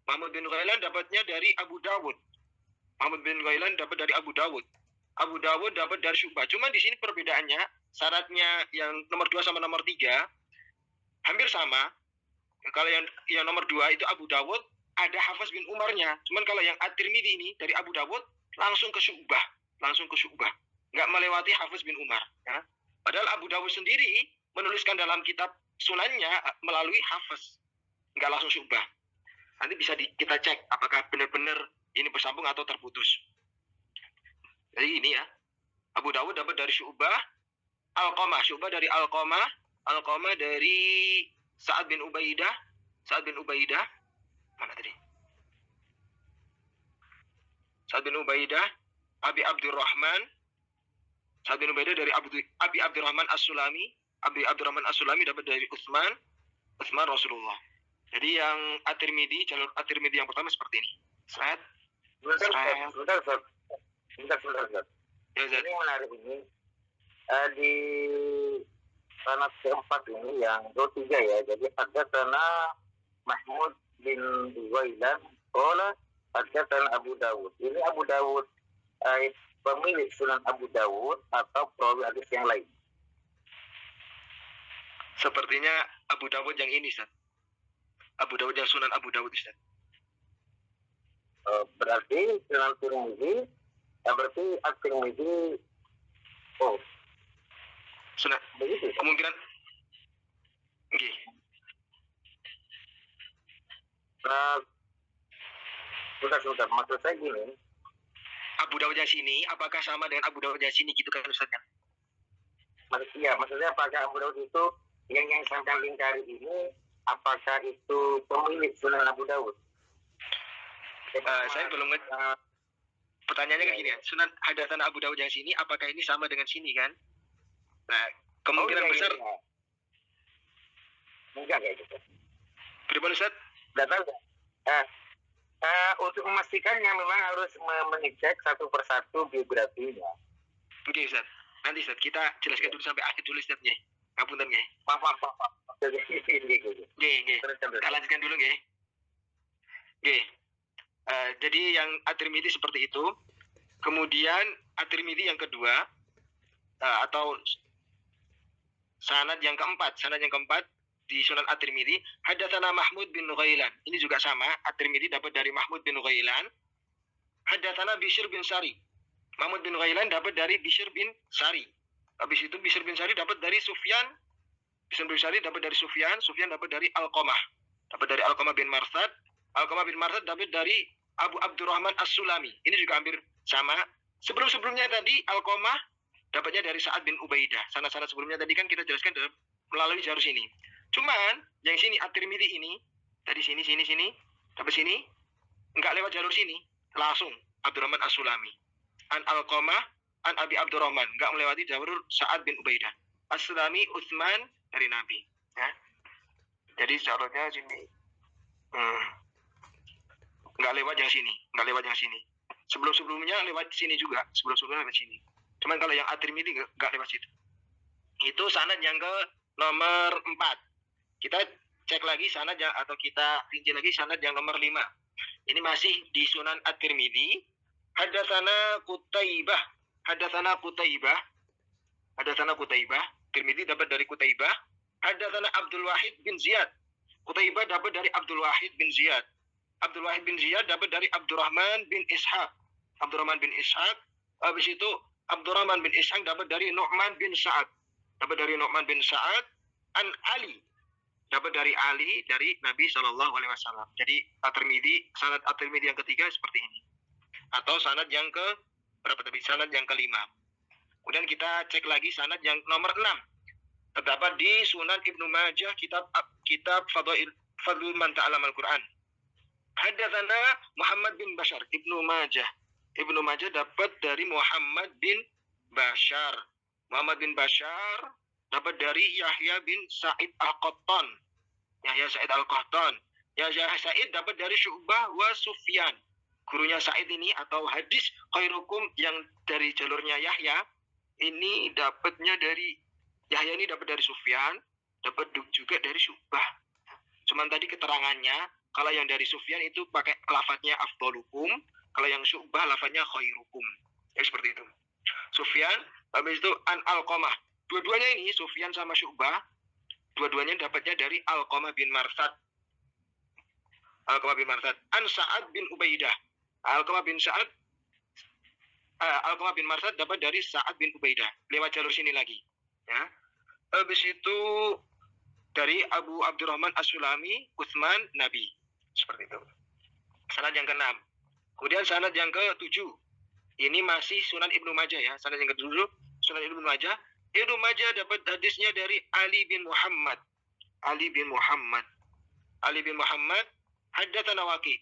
C: Mahmud bin Ghailan dapatnya dari Abu Dawud. Abu Dawud dapat dari Syu'bah. Cuma di sini perbedaannya, syaratnya yang nomor 2 sama nomor 3 hampir sama. Kalau yang nomor 2 itu Abu Dawud ada Hafiz bin Umarnya. Cuman kalau yang At-Tirmidzi ini dari Abu Dawud langsung ke Syu'bah. Nggak melewati Hafiz bin Umar. Ya. Padahal Abu Dawud sendiri menuliskan dalam kitab sunannya melalui Hafiz. Nggak langsung Syu'bah. Nanti bisa kita cek apakah benar-benar ini bersambung atau terputus. Jadi ini ya. Abu Dawud dapat dari Syu'bah. Syu'bah dari Alqamah dari Sa'ad bin Ubaidah. Mana tadi? Sa'ad bin Ubaidah, Abi Abdurrahman. Sa'ad bin Ubaidah dari Abi Abdurrahman As-Sulami. Abi Abdurrahman As-Sulami dapat dari Utsman Rasulullah. Jadi yang jalur At-Tirmidzi yang pertama seperti ini.
A: Sebentar.
C: Ya,
A: Ini menarik ini. Di sanad keempat ini yang ketiga ya. Jadi haddatsana Mahmud bin Ghailan qala haddatsana Abu Dawud. Ini Abu Dawud pemilik Sunan Abu Dawud atau perawi hadis yang lain?
C: Sepertinya Abu Dawud yang ini, Ustaz. Abu Dawud yang Sunan Abu Dawud, Ustaz?
A: Berarti Sunan Tirmidzi, berarti At-Tirmidzi,
C: Sunan,
A: begitu.
C: kemungkinan, nggih.
A: Sudah. Maksud saya gini,
C: Abu Dawud yang sini, apakah sama dengan Abu Dawud yang sini gitu kan Ustaz?
A: maksudnya apakah Abu Dawud itu yang sampai lingkari ini, apakah itu pemilik Sunan Abu Dawud?
C: Saya belum pertanyaannya kan gini ya, Sunan Hadatsana Abu Dawud yang sini, apakah ini sama dengan sini kan? Nah, kemungkinan besar.
A: Enggak kayak gitu.
C: Bagaimana Ustaz?
A: Tidak tahu. Untuk memastikannya memang harus mengecek satu persatu biografinya.
C: Oke Ustaz. Nanti Ustaz, kita jelaskan dulu sampai akhir dulu Ustaz nggih. Ngapunten nggih.
A: Maaf.
C: Nggih. Kita lanjutkan dulu nggih. Nggih. Jadi yang At-Tirmidzi seperti itu. Kemudian At-Tirmidzi yang kedua, atau sanad yang keempat di Sunan At-Tirmidzi, Hadatsana Mahmud bin Ghailan. Ini juga sama, At-Tirmidzi dapat dari Mahmud bin Ghailan. Hadatsana Bishr bin Sari. Mahmud bin Ghailan dapat dari Bishr bin Sari. Habis itu Bishr bin Sari dapat dari Sufyan. Bishr bin Sari dapat dari Sufyan dapat dari Alqamah. Dapat dari Alqamah bin Marsad. Alqamah bin Marsad dapat dari Abu Abdurrahman As-Sulami. Ini juga hampir sama. Sebelum-sebelumnya tadi Alqamah dapatnya dari Sa'ad bin Ubaidah. Sanad-sanad sebelumnya tadi kan kita jelaskan melalui jalur sini. Cuman yang sini At-Tirmidzi ini dari sini sampai sini enggak lewat jalur sini, langsung Abdurrahman As-Sulami. An Alqamah an Abi Abdurrahman, enggak melewati jalur Sa'ad bin Ubaidah. As-Sulami Utsman dari Nabi, ya. Jadi jalurnya sini. Enggak lewat yang sini. Sebelum-sebelumnya lewat sini juga, sebelum-sebelumnya lewat sini. Cuman kalau yang At-Tirmidzi enggak lewat situ. Itu sanad yang ke nomor 4. Kita cek lagi sanad yang, atau kita rinci lagi sanad yang nomor 5. Ini masih di Sunan At-Tirmidzi. Hadatsana Qutaibah. Tirmidzi dapat dari Qutaibah. Hadatsana Abdul Wahid bin Ziyad. Qutaibah dapat dari Abdul Wahid bin Ziyad. Abdul Wahid bin Ziyad dapat dari Abdurrahman bin Ishaq. Habis itu Abdurrahman bin Ishaq dapat dari Nu'man bin Sa'ad. An Ali. Dapat dari Ali dari Nabi Shallallahu Alaihi Wasallam. Jadi sanad At-Tirmidzi yang ketiga seperti ini. Atau sanad yang ke berapa tadi? Sanad yang kelima. Kemudian kita cek lagi sanad yang nomor 6. Terdapat di Sunan Ibnu Majah, kitab Fadlul Man Ta'allama Al-Quran. Hadatsana Muhammad bin Bashar, Ibnu Majah dapat dari Muhammad bin Bashar. Muhammad bin Bashar dapat dari Yahya bin Sa'id Al-Qattan. Yahya Sa'id dapat dari Syu'bah wa Sufyan. Gurunya Sa'id ini atau hadis khairukum yang dari jalurnya Yahya ini dapatnya dari Yahya ini dapat dari Sufyan, dapat juga dari Syu'bah. Cuman tadi keterangannya kalau yang dari Sufyan itu pakai lafadznya afdalukum, kalau yang Syu'bah lafadznya khairukum. Ya seperti itu. Sufyan, habis itu an Alqamah. Dua-duanya ini Sufyan sama Syu'bah, dua-duanya dapatnya dari Alqamah bin Marsad. An Sa'ad bin Ubaidah. Alqamah bin Marsad dapat dari Sa'ad bin Ubaidah. Lewat jalur sini lagi. Ya. Habis itu dari Abu Abdurrahman As-Sulami, Utsman, Nabi. Seperti itu. Sanad yang ke-6. Kemudian sanad yang ke-7. Ini masih Sunan Ibnu Majah ya. Sanad yang ke-7 Sunan Ibnu Majah. Ibnu Majah dapat hadisnya dari Ali bin Muhammad. Haddatsana Waqi.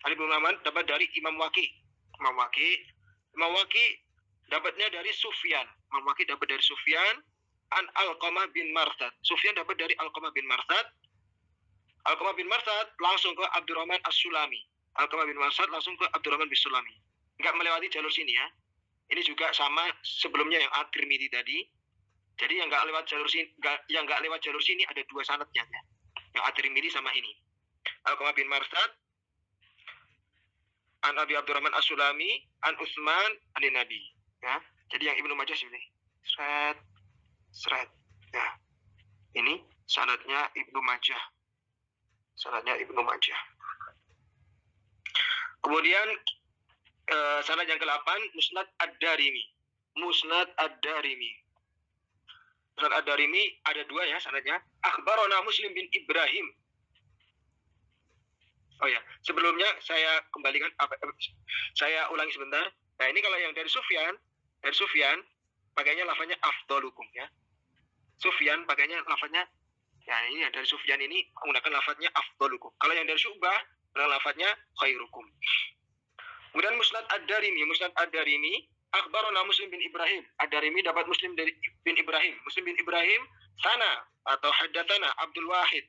C: Ali bin Muhammad dapat dari Imam Waqi. Imam Waqi dapatnya dari Sufyan. An Alqamah bin Marsad. Sufyan dapat dari Alqamah bin Marsad. Alqamah bin Marsad langsung ke Abdurrahman As-Sulami. Enggak melewati jalur sini ya. Ini juga sama sebelumnya yang At-Tirmidzi tadi. Jadi yang enggak lewat jalur sini ada dua sanadnya ya. Yang At-Tirmidzi sama ini. Alqamah bin Marsad an Abi Abdurrahman As-Sulami an Utsman an Nabi. Ya. Jadi yang Ibnu Majah sini. Seret. Ya. Ini sanadnya Ibnu Majah. Sanadnya Ibnu Majah. Kemudian sanad yang ke-8 Musnad Ad-Darimi. Musnad Ad-Darimi. Musnad Ad-Darimi ada 2 ya sanadnya. Akhbarana Muslim bin Ibrahim. Oh ya, sebelumnya saya kembalikan saya ulangi sebentar. Nah, ini kalau yang dari Sufyan pakainya lafaznya afdalukum ya. Sufyan pakainya lafaznya ya ini dari Sufyan ini menggunakan lafaznya afdalukum. Kalau yang dari Syu'bah dengan lafaznya khairukum. Kemudian Musnad Ad-Darimi, akhbarana Muslim bin Ibrahim. Ad-Darimi dapat Muslim dari bin Ibrahim. Muslim bin Ibrahim sana atau haddatsana Abdul Wahid.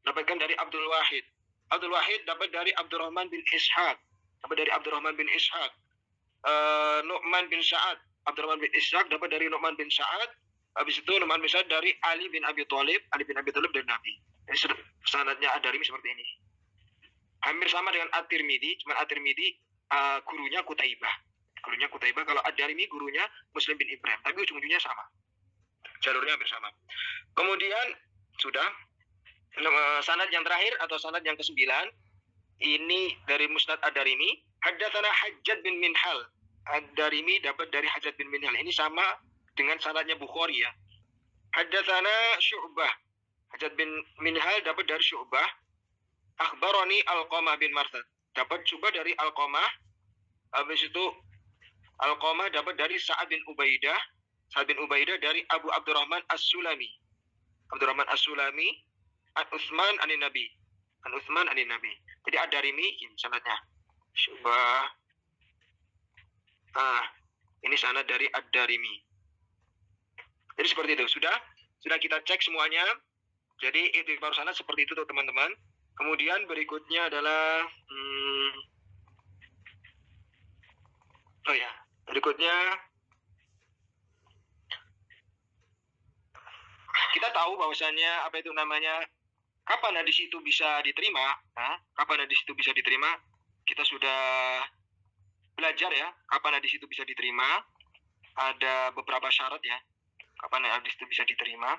C: Dapatkan dari Abdul Wahid. Abdul Wahid dapat dari Abdurrahman bin Ishaq. Nu'man bin Sa'ad. Abdurrahman bin Ishaq dapat dari Nu'man bin Sa'ad. Habis itu Nu'man bin Sa'ad dari Ali bin Abi Thalib dari Nabi. Ini sanadnya Ad-Darimi seperti ini. Hampir sama dengan At-Tirmidzi, cuma At-Tirmidzi gurunya Qutaibah. Kalau Ad-Darimi gurunya Muslim bin Ibrahim, tapi ujung-ujungnya sama. Jalurnya hampir sama. Kemudian sudah sanad yang terakhir atau sanad yang ke-9 ini dari Musnad Ad-Darimi, haddatsana Hajjaj bin Minhal. Ad-Darimi dapat dari Hajjaj bin Minhal. Ini sama dengan sanadnya Bukhari ya. Haddatsana Syu'bah. Hajjaj bin Minhal dapat dari Syu'bah. Akhbarani Alqamah bin Marsad. Dapat coba dari Alqamah. Habis itu Alqamah dapat dari Sa'ad bin Ubaidah. Sa'ad bin Ubaidah dari Abu Abdurrahman As-Sulami. An Utsman anin Nabi. Jadi Ad-Darimi ini sanadnya. Syu'bah. Ini sanad dari Ad-Darimi. Jadi seperti itu. Sudah kita cek semuanya. Jadi ikhtibar sanad seperti itu teman-teman. Kemudian berikutnya adalah berikutnya kita tahu bahwasannya apa itu namanya kapan hadis itu bisa diterima. Kita sudah belajar ya kapan hadis itu bisa diterima. Ada beberapa syarat ya kapan hadis itu bisa diterima.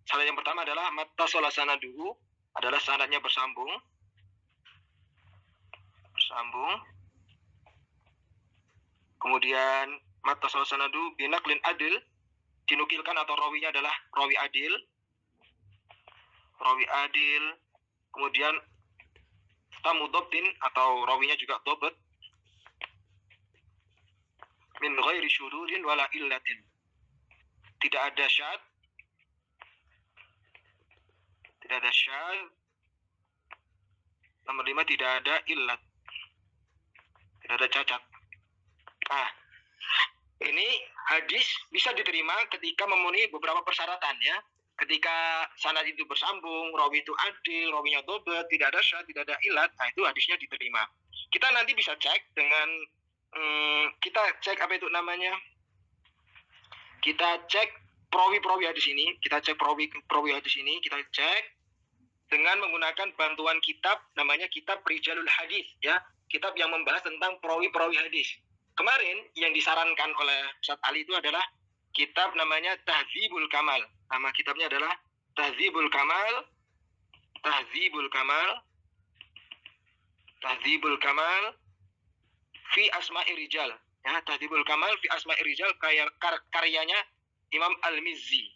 C: Syarat yang pertama adalah mattasala sanaduhu, adalah sanadnya bersambung. Kemudian mattasala sanadu binaklin adil, dinukilkan atau rawinya adalah rawi adil. Kemudian tamudobtin atau rawinya juga dobat. Min ghairi syududin wala illatin. Tidak ada syad. Nomor 5 tidak ada illat. Tidak ada cacat. Ini hadis bisa diterima ketika memenuhi beberapa persyaratan ya. Ketika sanad itu bersambung, rawi itu adil, rawinya dobat, tidak ada syad, tidak ada illat, itu hadisnya diterima. Kita nanti bisa cek dengan kita cek apa itu namanya? Kita cek perawi hadis ini, kita cek dengan menggunakan bantuan kitab namanya kitab Rijalul Hadis ya, kitab yang membahas tentang perawi hadis. Kemarin yang disarankan oleh Ustaz Ali itu adalah kitab namanya Tahdzibul Kamal. Nama kitabnya adalah Tahdzibul Kamal fi Asma'i Rijal. Ya, Tahdzibul Kamal fi Asma'i Rijal karyanya Imam Al-Mizzi.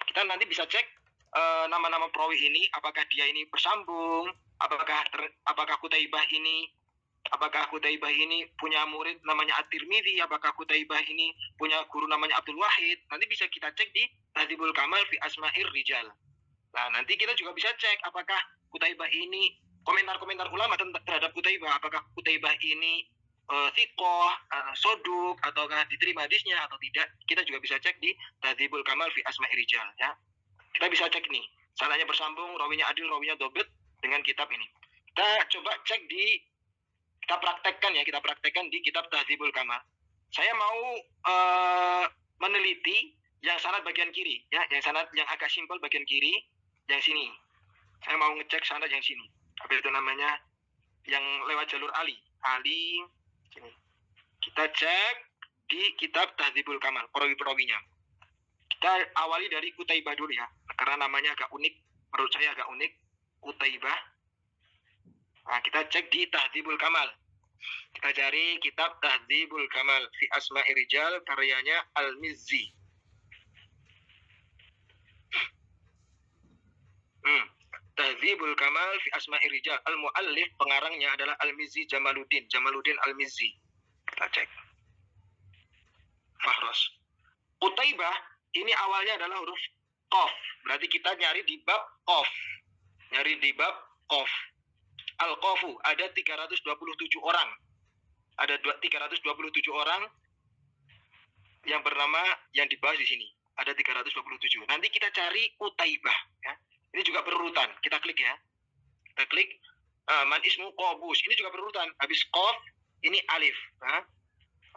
C: Kita nanti bisa cek nama-nama perawi ini, apakah dia ini bersambung, apakah Qutaibah ini punya murid namanya At-Tirmidzi, apakah Qutaibah ini punya guru namanya Abdul Wahid. Nanti bisa kita cek di Tahdzibul Kamal fi Asma'ir Rijal. Nah, nanti kita juga bisa cek apakah Qutaibah ini, komentar-komentar ulama terhadap Qutaibah, apakah Qutaibah ini thiqah, soduk, ataukah diterima hadisnya atau tidak. Kita juga bisa cek di Tahdzibul Kamal fi Asma'ir Rijal ya. Kita bisa cek nih, sanadnya bersambung, rawinya adil, rawinya dobit dengan kitab ini. Kita coba cek kita praktekkan di kitab Tahdzibul Kamal. Saya mau meneliti yang sanad bagian kiri ya, yang sanad yang agak simpel bagian kiri, yang sini. Saya mau ngecek sanad yang sini. Apa itu namanya? Yang lewat jalur Ali sini. Kita cek di kitab Tahdzibul Kamal, perawi-perawinya. Kita awali dari Qutaibah dulu ya, karena namanya agak unik. menurut saya agak unik, Qutaibah. Nah, kita cek di Tahdzibul Kamal. Kita cari kitab Tahdzibul Kamal fi Asma'i Rijal karyanya Al-Mizzi. Tahdzibul Kamal fi Asma'i Rijal. Al-Muallif pengarangnya adalah Al-Mizzi Jamaluddin Al-Mizzi. Kita cek. Fahros. Qutaibah ini awalnya adalah huruf Qaf. Berarti kita nyari di bab Qaf. Al-Qafu ada 327 orang. Ada 327 orang yang bernama yang dibahas di sini. Ada 327. Nanti kita cari Qutaibah ya. Ini juga berurutan. Kita klik ya. Kita klik man ismu Qabus. Ini juga berurutan. Habis Qaf ini alif, ya.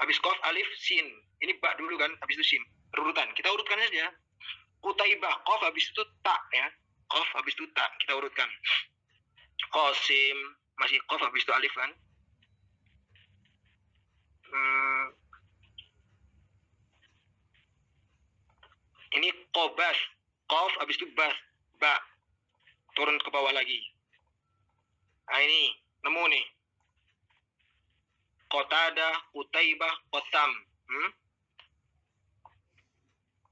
C: Habis Qaf alif sin. Ini ba dulu kan, habis itu sim. Berurutan. Kita urutkan saja. Qutaibah Qaf habis itu ta ya. Qaf habis itu ta. Kita urutkan. Qasim masih Qaf habis itu alif kan. Ini Qobas. Qaf habis itu bas. Ba. Turun ke bawah lagi. Nah ini nemu nih. Qatadah, Qutaibah, Qassam.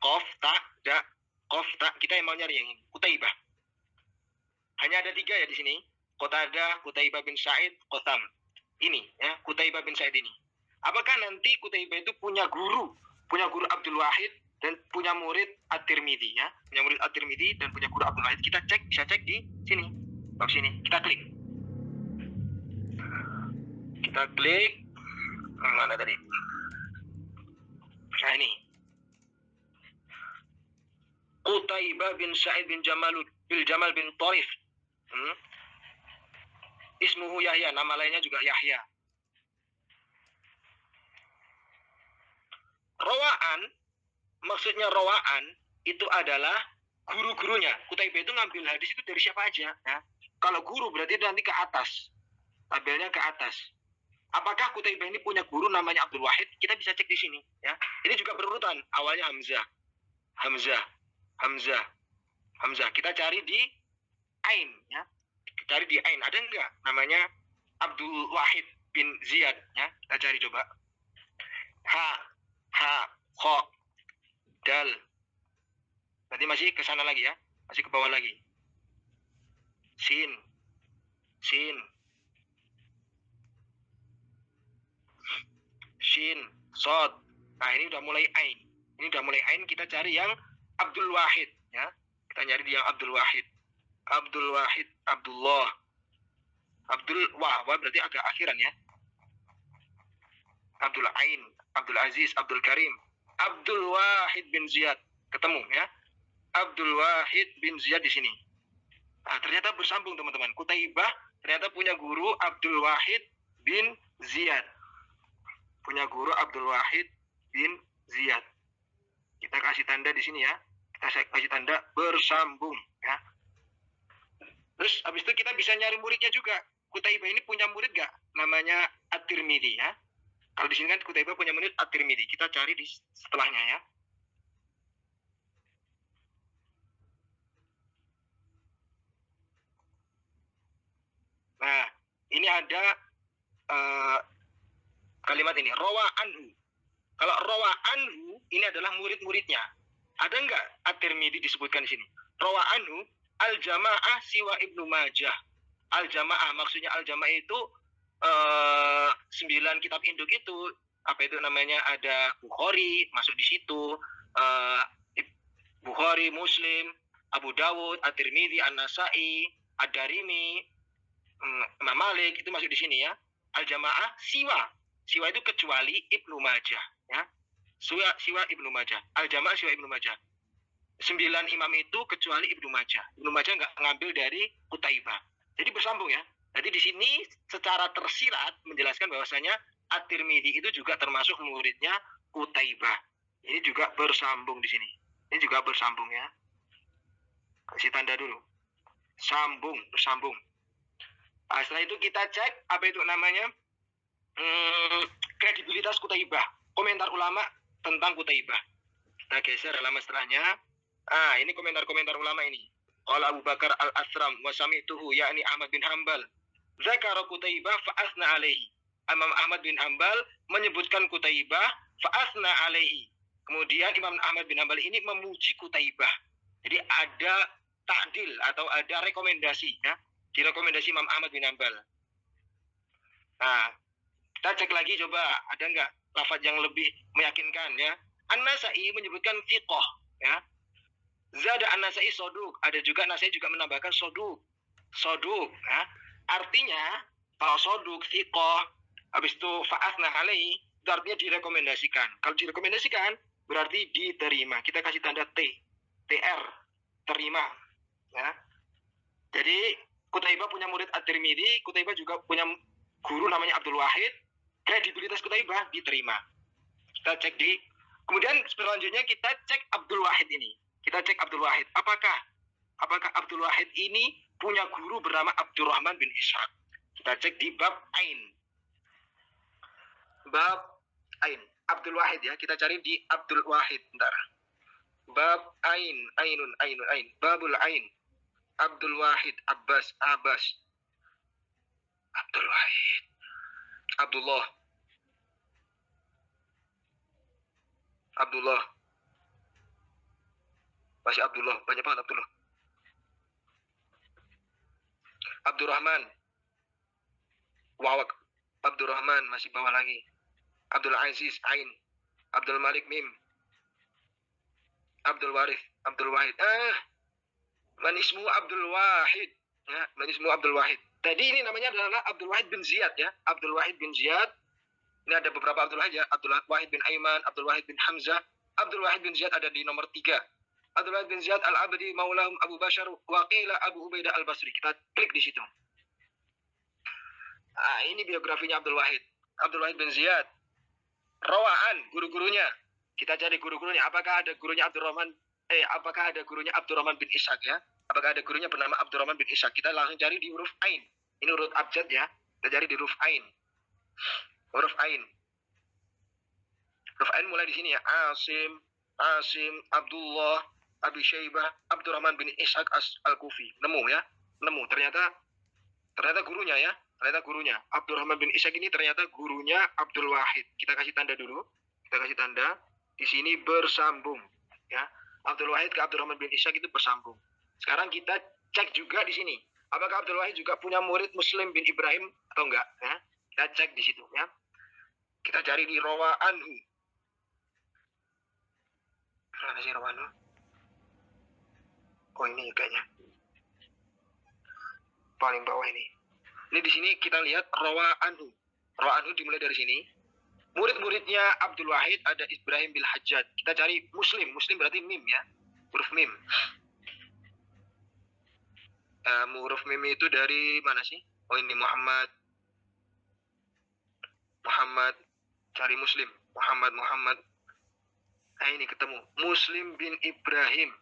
C: Qaf ta da. Qaf ta. Kita yang mau nyari yang ini. Qutaibah. Hanya ada 3 ya di sini. Qatadah, Qutaibah bin Sa'id, Qassam. Ini ya, Qutaibah bin Sa'id ini. Apakah nanti Qutaibah itu punya guru Abdul Wahid dan punya murid At-Tirmidzi ya? Punya murid At-Tirmidzi dan punya guru Abdul Wahid. Kita cek, bisa cek di sini. Bab sini. Kita klik. Mana tadi? Nah ini. Qutaibah bin Sa'id bin Jamal bin Tharif. Ismuhu Yahya, nama lainnya juga Yahya. Rawaan, maksudnya rawaan itu adalah guru-gurunya. Qutaibah itu ngambil hadis itu dari siapa aja. Ya. Kalau guru berarti itu nanti ke atas. Tabelnya ke atas. Apakah Qutaibah ini punya guru namanya Abdul Wahid? Kita bisa cek di sini. Ya. Ini juga berurutan. Awalnya Hamzah. Kita cari di Ain. Ya. Cari di Ain. Ada enggak namanya Abdul Wahid bin Ziyad? Ya. Kita cari coba. Kho, dal. Berarti masih ke sana lagi ya. Masih ke bawah lagi. Sin. Shin, Sod. Nah ini udah mulai Ain. Kita cari yang Abdul Wahid. Ya. Kita nyari di yang Abdul Wahid. Abdullah. Wah berarti agak akhiran ya. Abdul Ain, Abdul Aziz, Abdul Karim. Abdul Wahid bin Ziyad. Ketemu ya. Abdul Wahid bin Ziyad di sini. Nah, ternyata bersambung teman-teman. Qutaibah ternyata punya guru Abdul Wahid bin Ziyad. Kita kasih tanda di sini ya. Kita kasih tanda bersambung ya. Terus habis itu kita bisa nyari muridnya juga. Qutaibah ini punya murid gak? Namanya At-Tirmidzi ya. Kalau di sini kan Qutaibah punya murid At-Tirmidzi. Kita cari di setelahnya ya. Nah, ini ada kalimat ini. Rawa anhu. Kalau rawa anhu, ini adalah murid-muridnya. Ada enggak At-Tirmidzi disebutkan di sini? Rawa anhu al-jamaah siwa Ibnu Majah. Al-jamaah, maksudnya al-jamaah itu 9 kitab induk itu, apa itu namanya, ada Bukhari masuk di situ, Bukhari, Muslim, Abu Dawud, At-Tirmidzi, An-Nasa'i, Ad-Darimi, Imam Malik itu masuk di sini ya. Al-jamaah siwa itu kecuali Ibnu Majah ya. Siwa Ibnu Majah. Al-jamaah siwa Ibnu Majah. 9 imam itu kecuali Ibnu Majah. Ibnu Majah nggak ngambil dari Qutaibah. Jadi bersambung ya. Jadi di sini secara tersirat menjelaskan bahwasanya At-Tirmidzi itu juga termasuk muridnya Qutaibah. Ini juga bersambung di sini. Ini juga bersambung ya. Kasih tanda dulu. Bersambung. Nah, setelah itu kita cek apa itu namanya kredibilitas Qutaibah. Komentar ulama tentang Qutaibah. Kita geser halaman setelahnya. Ini komentar-komentar ulama ini. Qala Abu Bakar al-Asram wa sami'tuhu yakni Ahmad bin Hanbal dzakara Qutaibah fa asna alaihi. Imam Ahmad bin Hanbal menyebutkan Qutaibah fa asna alaihi. Kemudian Imam Ahmad bin Hanbal ini memuji Qutaibah. Jadi ada takdil atau ada rekomendasi ya. Direkomendasi Imam Ahmad bin Hanbal. Nah, kita cek lagi coba ada nggak lafaz yang lebih meyakinkan ya. An-Nasa'i menyebutkan thiqah ya. Zada An-Nasa'i soduk. Ada juga Nasai juga menambahkan soduk. Soduk ya. Artinya kalau soduk, thiqah, habis itu fa'athna alaihi, itu artinya direkomendasikan. Kalau direkomendasikan berarti diterima. Kita kasih tanda T, TR, terima ya. Jadi Qutaibah punya murid At-Tirmidzi, Qutaibah juga punya guru namanya Abdul Wahid. Kredibilitas Qutaibah diterima. Kita cek di, kemudian selanjutnya kita cek Abdul Wahid ini. Kita cek Abdul Wahid. Apakah Abdul Wahid ini punya guru bernama Abdurrahman bin Ishaq? Kita cek di bab Ain. Bab Ain. Abdul Wahid ya. Kita cari di Abdul Wahid. Bentar. Bab Ain. Ain. Babul Ain. Abdul Wahid. Abbas. Abdul Wahid. Abdullah. Masih Abdullah. Banyak banget Abdullah. Abdurrahman. Wawak. Abdurrahman. Masih bawah lagi. Abdul Aziz. Ain. Abdul Malik. Mim. Abdul Warith. Abdul Wahid. Man ismu Abdul Wahid. Ya, man ismu Abdul Wahid. Tadi ini namanya adalah Abdul Wahid bin Ziyad ya. Abdul Wahid bin Ziyad. Ini ada beberapa Abdul Wahid ya. Abdul Wahid bin Aiman. Abdul Wahid bin Hamzah. Abdul Wahid bin Ziyad ada di nomor 3. Abdul Wahid bin Ziyad al-Abdi maulahum Abu Bashar wa qila Abu Ubaidah al-Basri. Kita klik di situ. Ini biografinya Abdul Wahid. Abdul Wahid bin Ziyad. Rawaan guru-gurunya. Kita cari guru-gurunya. Apakah ada gurunya Abdurrahman bin Ishaq ya? Apakah ada gurunya bernama Abdurrahman bin Ishaq? Kita langsung cari di huruf Ain. Ini huruf abjad ya. Kita cari di huruf Ain. Huruf Ain. Huruf Ain mulai di sini ya. Asim, Abdullah, Abi Syaibah, Abdurrahman bin Ishaq al-Kufi. Nemu ya. Nemu. Ternyata gurunya ya. Ternyata gurunya. Abdurrahman bin Ishaq ini ternyata gurunya Abdul Wahid. Kita kasih tanda dulu. Kita kasih tanda. Di sini bersambung ya. Abdul Wahid ke Abdurrahman bin Ishaq itu bersambung. Sekarang kita cek juga di sini. Apakah Abdul Wahid juga punya murid Muslim bin Ibrahim atau enggak? Ya? Kita cek di situ ya. Kita cari di Rawa Anhu. Mana sih Rawa Anhu? Oh ini kayaknya. Paling bawah ini. Ini di sini kita lihat Rawa Anhu. Rawa Anhu dimulai dari sini. Murid-muridnya Abdul Wahid ada Ibrahim bin Hajjaj. Kita cari Muslim. Muslim berarti mim ya. Huruf mim. Huruf mim itu dari mana sih? Oh ini Muhammad. Cari Muslim. Muhammad. Ini ketemu. Muslim bin Ibrahim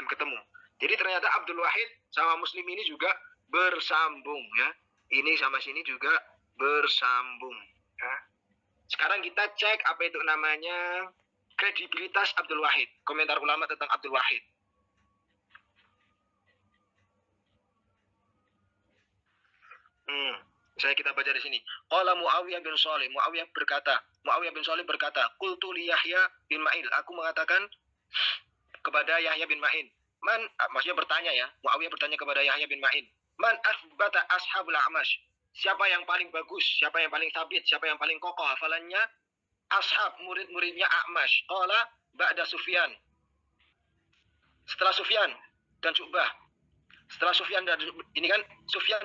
C: ketemu. Jadi ternyata Abdul Wahid sama Muslim ini juga bersambung ya. Ini sama sini juga bersambung ya. Sekarang kita cek apa itu namanya kredibilitas Abdul Wahid. Komentar ulama tentang Abdul Wahid. Saya kita baca di sini. Qala Muawiyah bin Shalih. Muawiyah bin Shalih berkata, qultu li Yahya bin Ma'in. Aku mengatakan kepada Yahya bin Ma'in. Maksudnya bertanya ya. Muawiyah bertanya kepada Yahya bin Ma'in. Man asbata ashabul a'mash. Siapa yang paling bagus? Siapa yang paling sabit? Siapa yang paling kokoh hafalannya? Ashab, murid-muridnya A'mash. Qala ba'da Sufyan. Setelah Sufyan dan Syu'bah. Ini kan Sufyan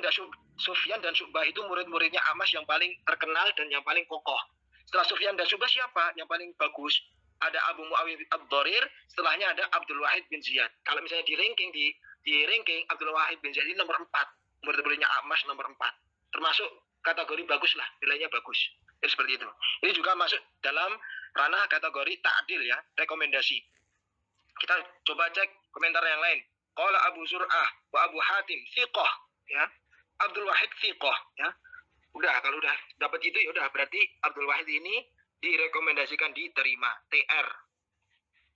C: dan Syu'bah itu murid-muridnya A'mash yang paling terkenal dan yang paling kokoh. Setelah Sufyan dan Syu'bah siapa yang paling bagus? Ada Abu Muawiyah ad-Dharir, setelahnya ada Abdul Wahid bin Ziyad. Kalau misalnya di ranking Abdul Wahid bin Ziyad ini nomor 4. Murid-muridnya A'mash nomor 4. Termasuk kategori bagus lah, nilainya bagus. Jadi seperti itu. Ini juga masuk dalam ranah kategori ta'dil ya, rekomendasi. Kita coba cek komentar yang lain. Qala Abu Zur'ah wa Abu Hatim thiqah ya. Abdul Wahid thiqah ya. Udah, kalau udah dapat itu ya udah berarti Abdul Wahid ini direkomendasikan diterima. TR.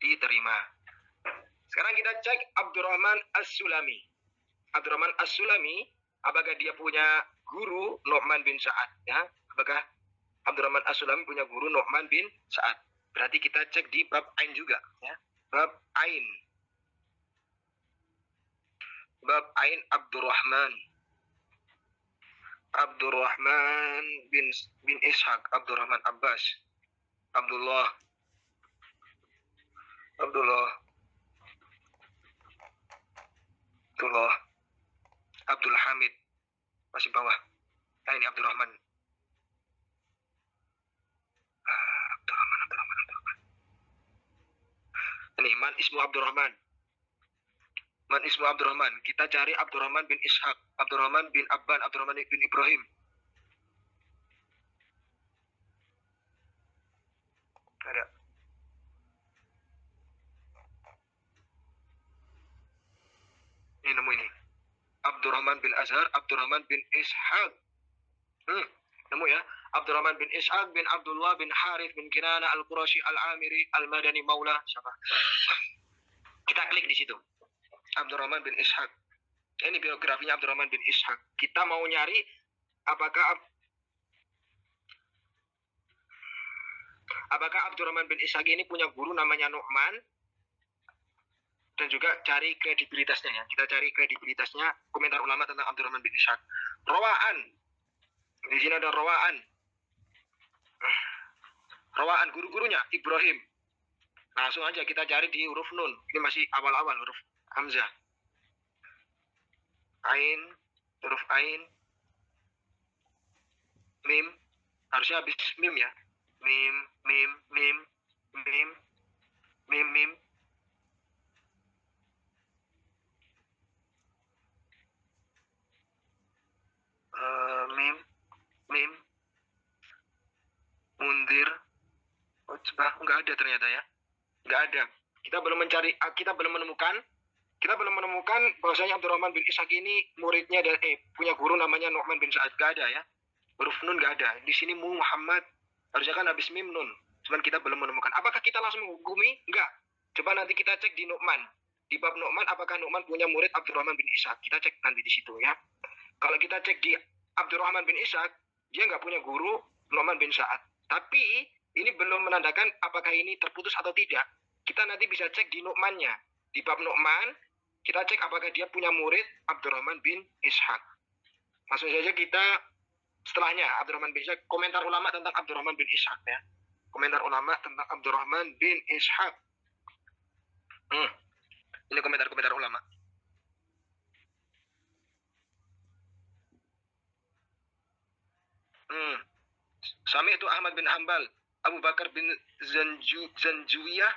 C: Diterima. Sekarang kita cek Abdurrahman As-Sulami. Abdurrahman As-Sulami, apakah dia punya guru Nu'man bin Sa'ad? Ya, apakah Abdurrahman As-Sulami punya guru Nu'man bin Sa'ad? Berarti kita cek di bab Ain juga. Ya. Bab Ain. Bab Ain Abdurrahman. Abdurrahman bin Ishaq. Abdurrahman Abbas. Abdullah. Abdul Hamid. Masih bawah. Nah, ini Abdurrahman. Ini man ismu Abdurrahman. Man ismu Abdurrahman. Kita cari Abdurrahman bin Ishaq, Abdurrahman bin Abban, Abdurrahman bin Ibrahim. Ada. Ini nemu ini. Abdurrahman bin Azhar, Abdurrahman bin Ishaq. Nemu ya. Abdurrahman bin Ishaq bin Abdullah bin Harith bin Kinana al-Qurashi al-Amiri al-Madani Maula. Siapa? Kita klik di situ. Abdurrahman bin Ishaq. Ini biografinya Abdurrahman bin Ishaq. Kita mau nyari apakah Abdurrahman bin Ishaq ini punya guru namanya Nu'man, dan juga cari kredibilitasnya ya. Kita cari kredibilitasnya, komentar ulama tentang Abdurrahman bin Ishaq. Rawaan. Di sini ada rawaan. Rawaan guru-gurunya Ibrahim. Langsung aja kita cari di huruf nun. Ini masih awal-awal huruf hamzah. Ain, huruf ain. Mim. Harusnya habis mim ya. Mim, mim, mim, mim, mim, mim. Mim, mim. Mundir. Oh, coba nggak ada ternyata ya. Nggak ada. Kita belum menemukan bahwasanya Abdurrahman bin Ishaq ini muridnya dan punya guru namanya Nu'man bin Sa'ad. Nggak ada ya. Huruf nun nggak ada. Di sini Muhammad harusnya kan habis mim nun. Cuman kita belum menemukan. Apakah kita langsung menghukumi? Enggak. Coba nanti kita cek di Nu'man. Di bab Nu'man, apakah Nu'man punya murid Abdurrahman bin Ishaq? Kita cek nanti di situ ya. Kalau kita cek di Abdurrahman bin Ishaq, dia nggak punya guru Nu'man bin Sa'ad. Tapi ini belum menandakan apakah ini terputus atau tidak. Kita nanti bisa cek di Nu'mannya. Di bab Nu'man, kita cek apakah dia punya murid Abdurrahman bin Ishaq. Langsung saja kita setelahnya Abdurrahman bin Ishaq, komentar ulama tentang Abdurrahman bin Ishaq ya. Komentar ulama tentang Abdurrahman bin Ishaq. Ini komentar-komentar ulama. Sami itu Ahmad bin Hanbal, Abu Bakar bin Zanjuwiyah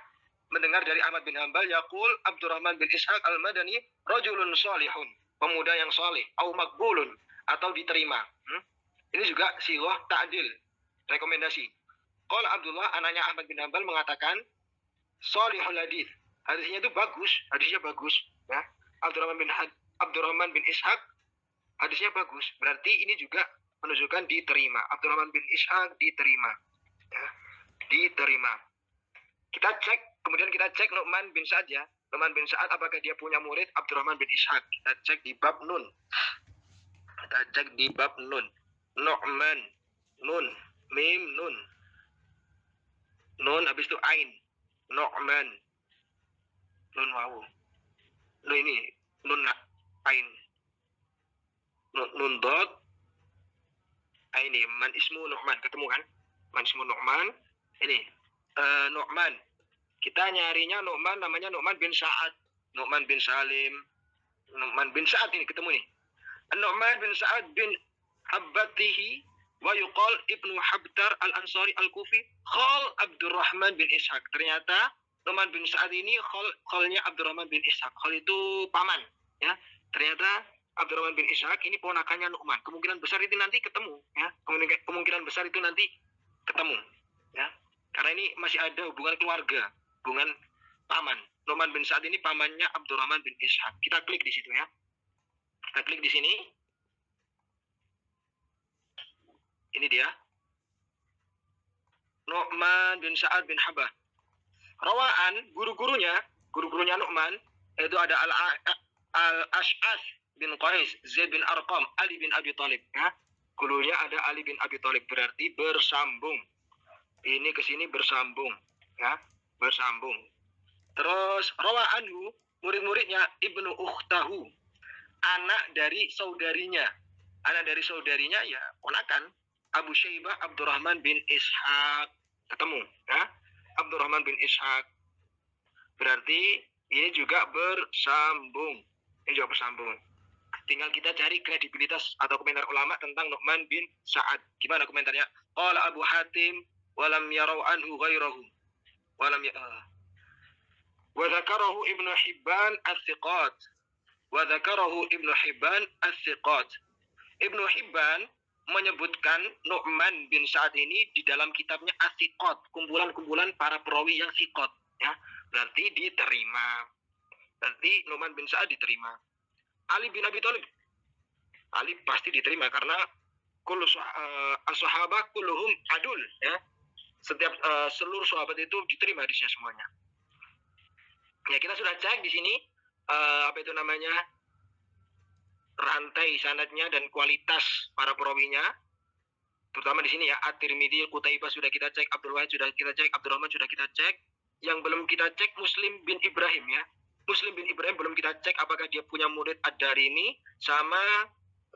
C: mendengar dari Ahmad bin Hanbal yaqul Abdurrahman bin Ishaq al-Madani rajulun salihun, pemuda yang saleh, au makbulun, atau diterima. Ini juga sighah ta'dil, rekomendasi. Qala Abdullah, anaknya Ahmad bin Hanbal, mengatakan salihul hadis. Hadisnya itu bagus, ya. Abdurrahman bin Ishaq hadisnya bagus. Berarti ini juga menunjukkan diterima. Abdurrahman bin Ishaq diterima. Ya, diterima. Kita cek Nu'man bin Sa'ad ya. Nu'man bin Sa'ad apakah dia punya murid Abdurrahman bin Ishaq? Kita cek di bab nun. Nu'man, nun, mim, nun. Nun habis itu ain. Nu'man. Nun wawu. Nun ini nun ain. Nun dot. Ini man ismu Nu'man, ketemu kan? Man ismu Nu'man. Ini Nu'man. Kita nyarinya Nu'man, namanya Nu'man bin Sa'ad, Nu'man bin Salim, Nu'man bin Sa'ad, ini ketemu nih. Nu'man bin Sa'ad bin Habbatihi wa yuqal Ibnu Habtar al-Ansari al-Kufi khal Abdurrahman bin Ishaq. Ternyata Nu'man bin Sa'ad ini khalnya Abdurrahman bin Ishaq. Khal itu paman ya. Ternyata Abdurrahman bin Ishaq ini ponakannya Nu'man. Kemungkinan besar itu nanti ketemu ya. Kemungkinan besar itu nanti ketemu ya. Karena ini masih ada hubungan keluarga, hubungan paman. Nu'man bin Sa'ad ini pamannya Abdurrahman bin Ishaq. Kita klik di situ ya. Kita klik di sini. Ini dia. Nu'man bin Sa'ad bin Habah. Rawaan, guru-gurunya guru-gurunya Nu'man, itu ada Al-Ash'as bin Qais, Zaid bin Arqam, Ali bin Abi Thalib. Ya. Gurunya ada Ali bin Abi Thalib, berarti bersambung. Ini ke sini bersambung. Ya, bersambung. Terus rawa anhu, murid-muridnya Ibnu Ukhtahu, anak dari saudarinya. Anak dari saudarinya ya ponakan Abu Syaibah Abdurrahman bin Ishaq. Ketemu, ya? Abdurrahman bin Ishaq. Berarti ini juga bersambung. Ini juga bersambung. Tinggal kita cari kredibilitas atau komentar ulama tentang Nu'man bin Sa'ad. Gimana komentarnya? Qala Abu Hatim walam yarau anhu ghairahu. Walam wa dzakarahu Ibnu Hibban as-Siqat. Wa dzakarahu Ibnu Hibban as-Siqat. Ibnu Hibban menyebutkan Nu'man bin Sa'ad ini di dalam kitabnya As-Siqat, kumpulan-kumpulan para perawi yang siqat, ya. Berarti diterima. Berarti Nu'man bin Sa'ad diterima. Ali bin Abi Thalib, Ali pasti diterima karena kullu as-sahabah kulluhum adul, ya. Setiap seluruh sahabat itu diterima hadisnya semuanya. Ya, kita sudah cek di sini apa itu namanya? Rantai sanadnya dan kualitas para perawinya, terutama di sini ya, At-Tirmidzi, Qutaibah sudah kita cek, Abdul Wahid sudah kita cek, Abdurrahman sudah kita cek. Yang belum kita cek Muslim bin Ibrahim, ya. Muslim bin Ibrahim belum kita cek apakah dia punya murid Ad-Darimi sama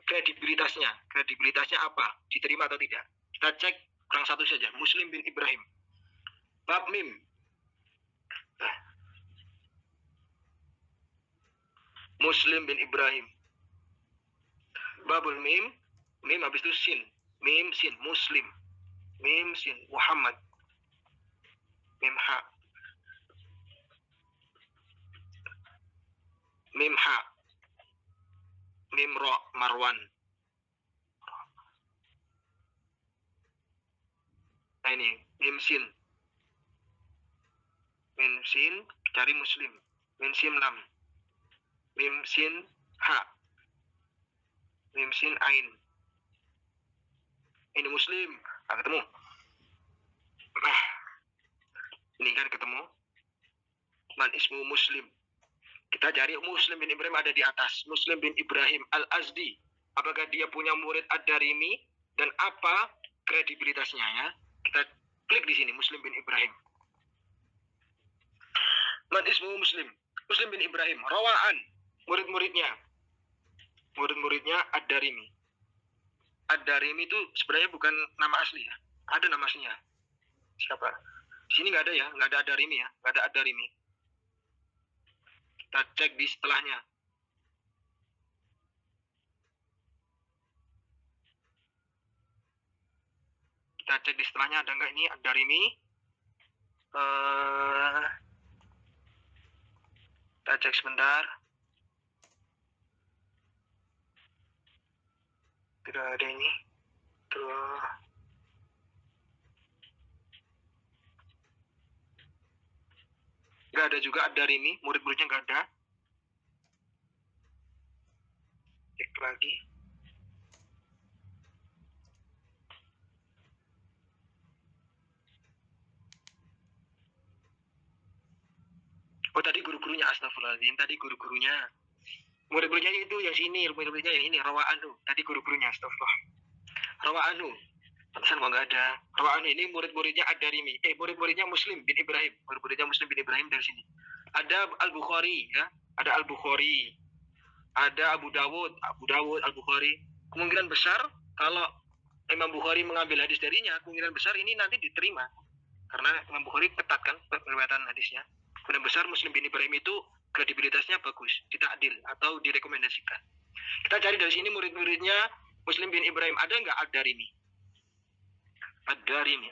C: kredibilitasnya. Kredibilitasnya apa? Diterima atau tidak? Kita cek kurang satu saja, Muslim bin Ibrahim. Bab mim. Muslim bin Ibrahim. Babul mim, mim habis itu sin, mim sin, Muslim, mim sin, Muhammad, mim ha, mim ha, mim ro, Marwan. Nah ini mim sin, cari Muslim, mim sin lam, mim sin ha, mim sin ain. Ini Muslim. Nah, ketemu. Nah, ini kan ketemu. Man ismu Muslim. Kita cari Muslim bin Ibrahim ada di atas. Muslim bin Ibrahim Al-Azdi. Apakah dia punya murid Ad-Darimi dan apa kredibilitasnya, ya? Kita klik di sini Muslim bin Ibrahim. Man ismu Muslim. Muslim bin Ibrahim. Rawaan. Murid-muridnya Ad-Darimi. Ad-Darimi itu sebenarnya bukan nama asli, ya. Ada nama aslinya. Siapa? Di sini nggak ada, ya, nggak ada Ad-Darimi, ya, nggak ada Ad-Darimi. Kita cek di setelahnya. Kita cek di setelahnya ada nggak ini Ad-Darimi? Kita cek sebentar. Tidak ada ini. Tuh. Nggak ada juga Ad-Darimi, murid-muridnya nggak ada. Cek lagi. Oh, tadi guru-gurunya, astagfirullahaladzim. Tadi guru-gurunya. Murid-muridnya itu yang sini, murid-muridnya yang ini, Rawa'anu. Tadi guru-gurunya, astagfirullah. Rawa'anu. Pantesan kok nggak ada. Rawa'anu ini murid-muridnya Ad-Darimi. Murid-muridnya Muslim bin Ibrahim. Murid-muridnya Muslim bin Ibrahim dari sini. Ada Al-Bukhari, ya. Ada Al-Bukhari. Ada Abu Dawud, Al-Bukhari. Kemungkinan besar kalau Imam Bukhari mengambil hadis darinya, kemungkinan besar ini nanti diterima. Karena Imam Bukhari ketat kan periwayatan hadisnya. Kemungkinan besar Muslim bin Ibrahim itu kredibilitasnya bagus, ditakdil atau direkomendasikan. Kita cari dari sini murid-muridnya Muslim bin Ibrahim. Ada nggak Ad-Darimi? Ad-Darimi.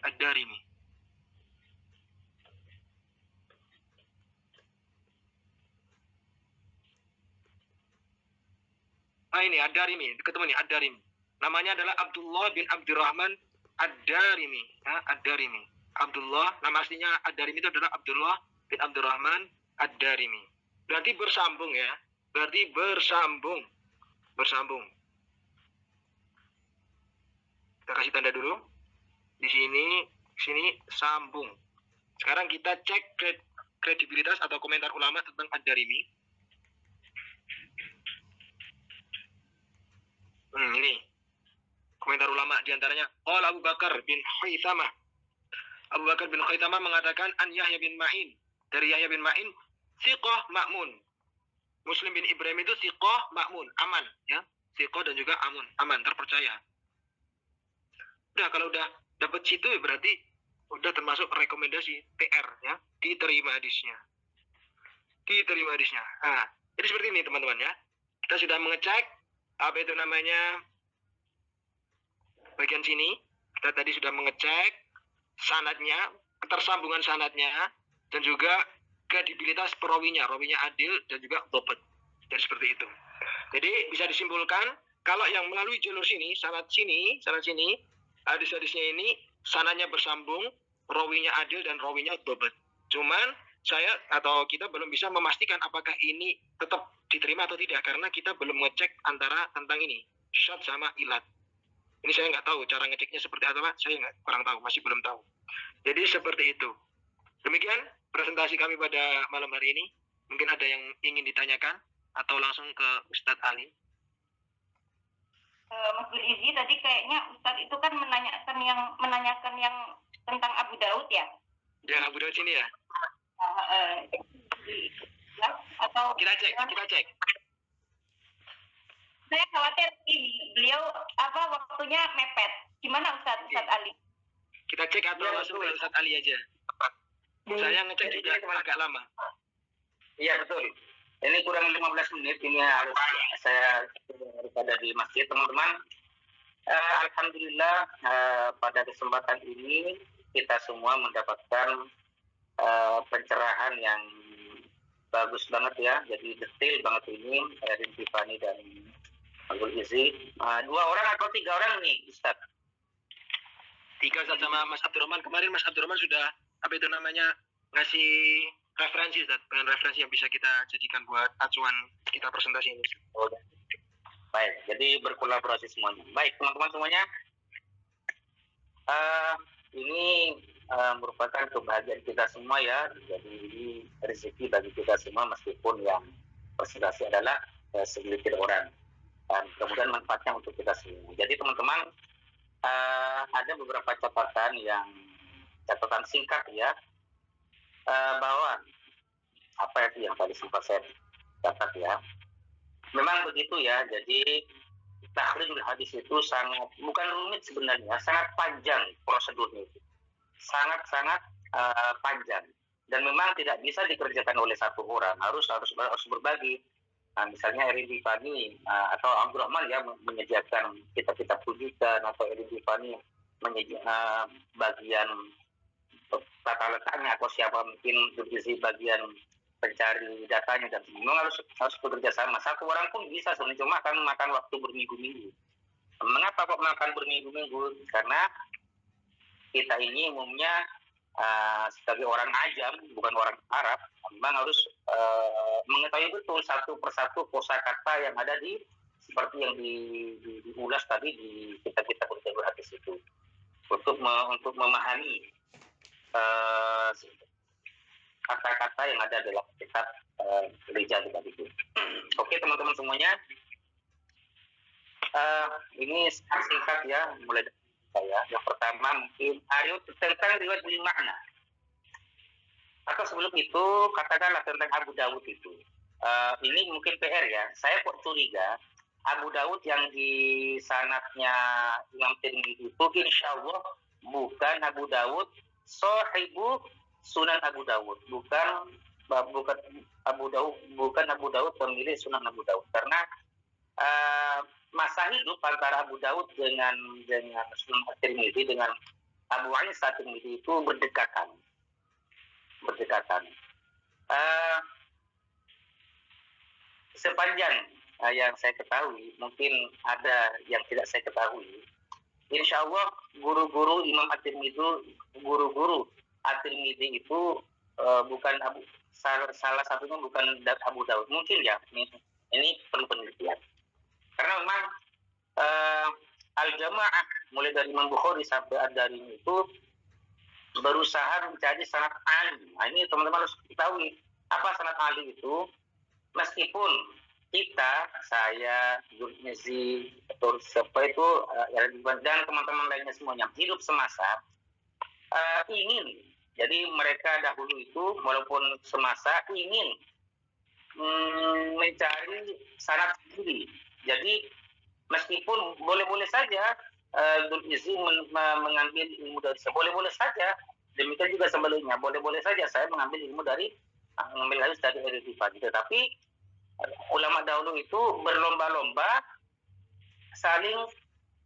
C: Ah, ini Ad-Darimi, ketemu nih Ad-Darimi. Namanya adalah Abdullah bin Abdurrahman Ad-Darimi. Ad-Darimi. Abdullah, nama aslinya Ad-Darimi itu adalah Abdullah bin Abdurrahman Ad-Darimi. Berarti bersambung, ya. Berarti bersambung. Kita kasih tanda dulu. Di sini sambung. Sekarang kita cek kredibilitas atau komentar ulama tentang Ad-Darimi. Ini komentar ulama diantaranya qala Abu Bakar bin Khaisamah. Abu Bakar bin Khaisamah mengatakan an Yahya bin Ma'in, dari Yahya bin Ma'in, siqah ma'mun. Muslim bin Ibrahim itu siqah ma'mun, aman ya. Siqah dan juga aman, terpercaya. Udah, kalau udah dapat situ berarti udah termasuk rekomendasi TR ya, diterima hadisnya. Nah, jadi seperti ini teman-teman ya. Kita sudah mengecek apa itu namanya bagian sini. Kita tadi sudah mengecek sanadnya, ketersambungan sanadnya, dan juga kredibilitas perawinya adil dan juga dhabt. Jadi seperti itu. Jadi bisa disimpulkan kalau yang melalui jalur sini, sanad sini, hadis-hadisnya ini sanadnya bersambung, rawinya adil dan rawinya dhabt. Cuman saya atau kita belum bisa memastikan apakah ini tetap diterima atau tidak karena kita belum ngecek antara tentang ini syad sama ilat. Ini saya nggak tahu cara ngeceknya seperti apa, Pak. Saya kurang tahu, masih belum tahu. Jadi seperti itu. Demikian presentasi kami pada malam hari ini. Mungkin ada yang ingin ditanyakan atau langsung ke Ustadz Ali.
B: Mas Izi tadi kayaknya Ustadz itu kan menanyakan yang tentang Abu Daud ya?
C: Ya, Abu Daud sini ya.
B: Atau
C: kita cek.
B: Saya khawatir beliau waktunya mepet. Gimana Ustadz Ali?
C: Kita cek atau langsung ke Ustadz Ali aja. Saya ngecek juga agak lama.
A: Iya betul. Ini kurang 15 menit. Ini harus saya ada di masjid teman-teman. Alhamdulillah pada kesempatan ini kita semua mendapatkan pencerahan yang bagus banget ya. Jadi detail banget ini Erin Tiffany dan Abdul Izi. 2 orang atau 3 orang nih Ustaz?
C: 3 Ustaz sama Mas Abdurrahman. Kemarin Mas Abdurrahman sudah ngasih referensi Ustaz, dengan referensi yang bisa kita jadikan buat acuan kita presentasi ini.
A: Oh, baik, jadi berkolaborasi semuanya. Baik teman-teman semuanya, ini merupakan kebahagiaan kita semua ya. Jadi ini rezeki bagi kita semua meskipun yang presentasi adalah segelintir orang. Dan kemudian manfaatnya untuk kita semua. Jadi teman-teman, ada beberapa catatan singkat ya, bahwa apa itu yang tadi sempat saya catat ya. Memang begitu ya. Jadi takhrijul hadis itu bukan rumit sebenarnya, sangat panjang prosedurnya itu. Sangat panjang. Dan memang tidak bisa dikerjakan oleh satu orang, harus berbagi. Nah, misalnya Erin Tiffany atau Abdurrahman ya menyediakan kitab-kitab rujukan, atau Erin Tiffany menyediakan bagian tata letaknya, atau siapa mungkin berisi bagian pencari datanya, dan memang harus bekerja sama. Satu orang pun bisa sebenarnya, cuma akan makan waktu berminggu-minggu. Mengapa kok makan berminggu-minggu? Karena kita ini umumnya sebagai orang ajam, bukan orang Arab, memang harus mengetahui betul satu persatu kosakata yang ada di seperti yang diulas tadi di kitab-kitab berjalur hadis itu, untuk memahami kata-kata yang ada dalam kitab Rijal tadi itu. Oke teman-teman semuanya, ini singkat ya, mulai dari saya. Yang pertama mungkin tentang riwayat bil makna. Atau sebelum itu katakanlah tentang Abu Dawud itu. Ini mungkin PR ya. Saya kok curiga Abu Dawud yang di sanadnya Imam Tirmidzi itu insya Allah bukan Abu Dawud sahibu Sunan Abu Dawud, bukan Abu Dawud pemilik Sunan Abu Dawud, karena masa hidup antara Abu Dawud dengan Sunan Tirmidzi dengan Abu Isa Tirmidzi itu berdekatan. Sepanjang yang saya ketahui, mungkin ada yang tidak saya ketahui. Insya Allah guru-guru Imam At-Tirmidzi, guru-guru At-Tirmidzi itu bukan salah satunya bukan Abu Dawud. Mungkin ya, ini perlu penelitian. Karena memang Al-Jamaah mulai dari Imam Bukhari sampai Ad-Darimi itu berusaha mencari sanad Ali. Nah, ini teman-teman harus ketahui apa sanad Ali itu. Meskipun saya, Zulkifli, atau siapa itu, dan teman-teman lainnya semuanya hidup semasa ingin, jadi mereka dahulu itu walaupun semasa ingin mencari sanad sendiri. Jadi meskipun boleh-boleh saja Zulkifli mengambil ilmu dari saya, boleh-boleh saja. Demikian juga sebaliknya, boleh-boleh saja saya mengambil ilmu dari mengambil hadis dari Al-Ghifari. Tetapi ulama dahulu itu berlomba-lomba saling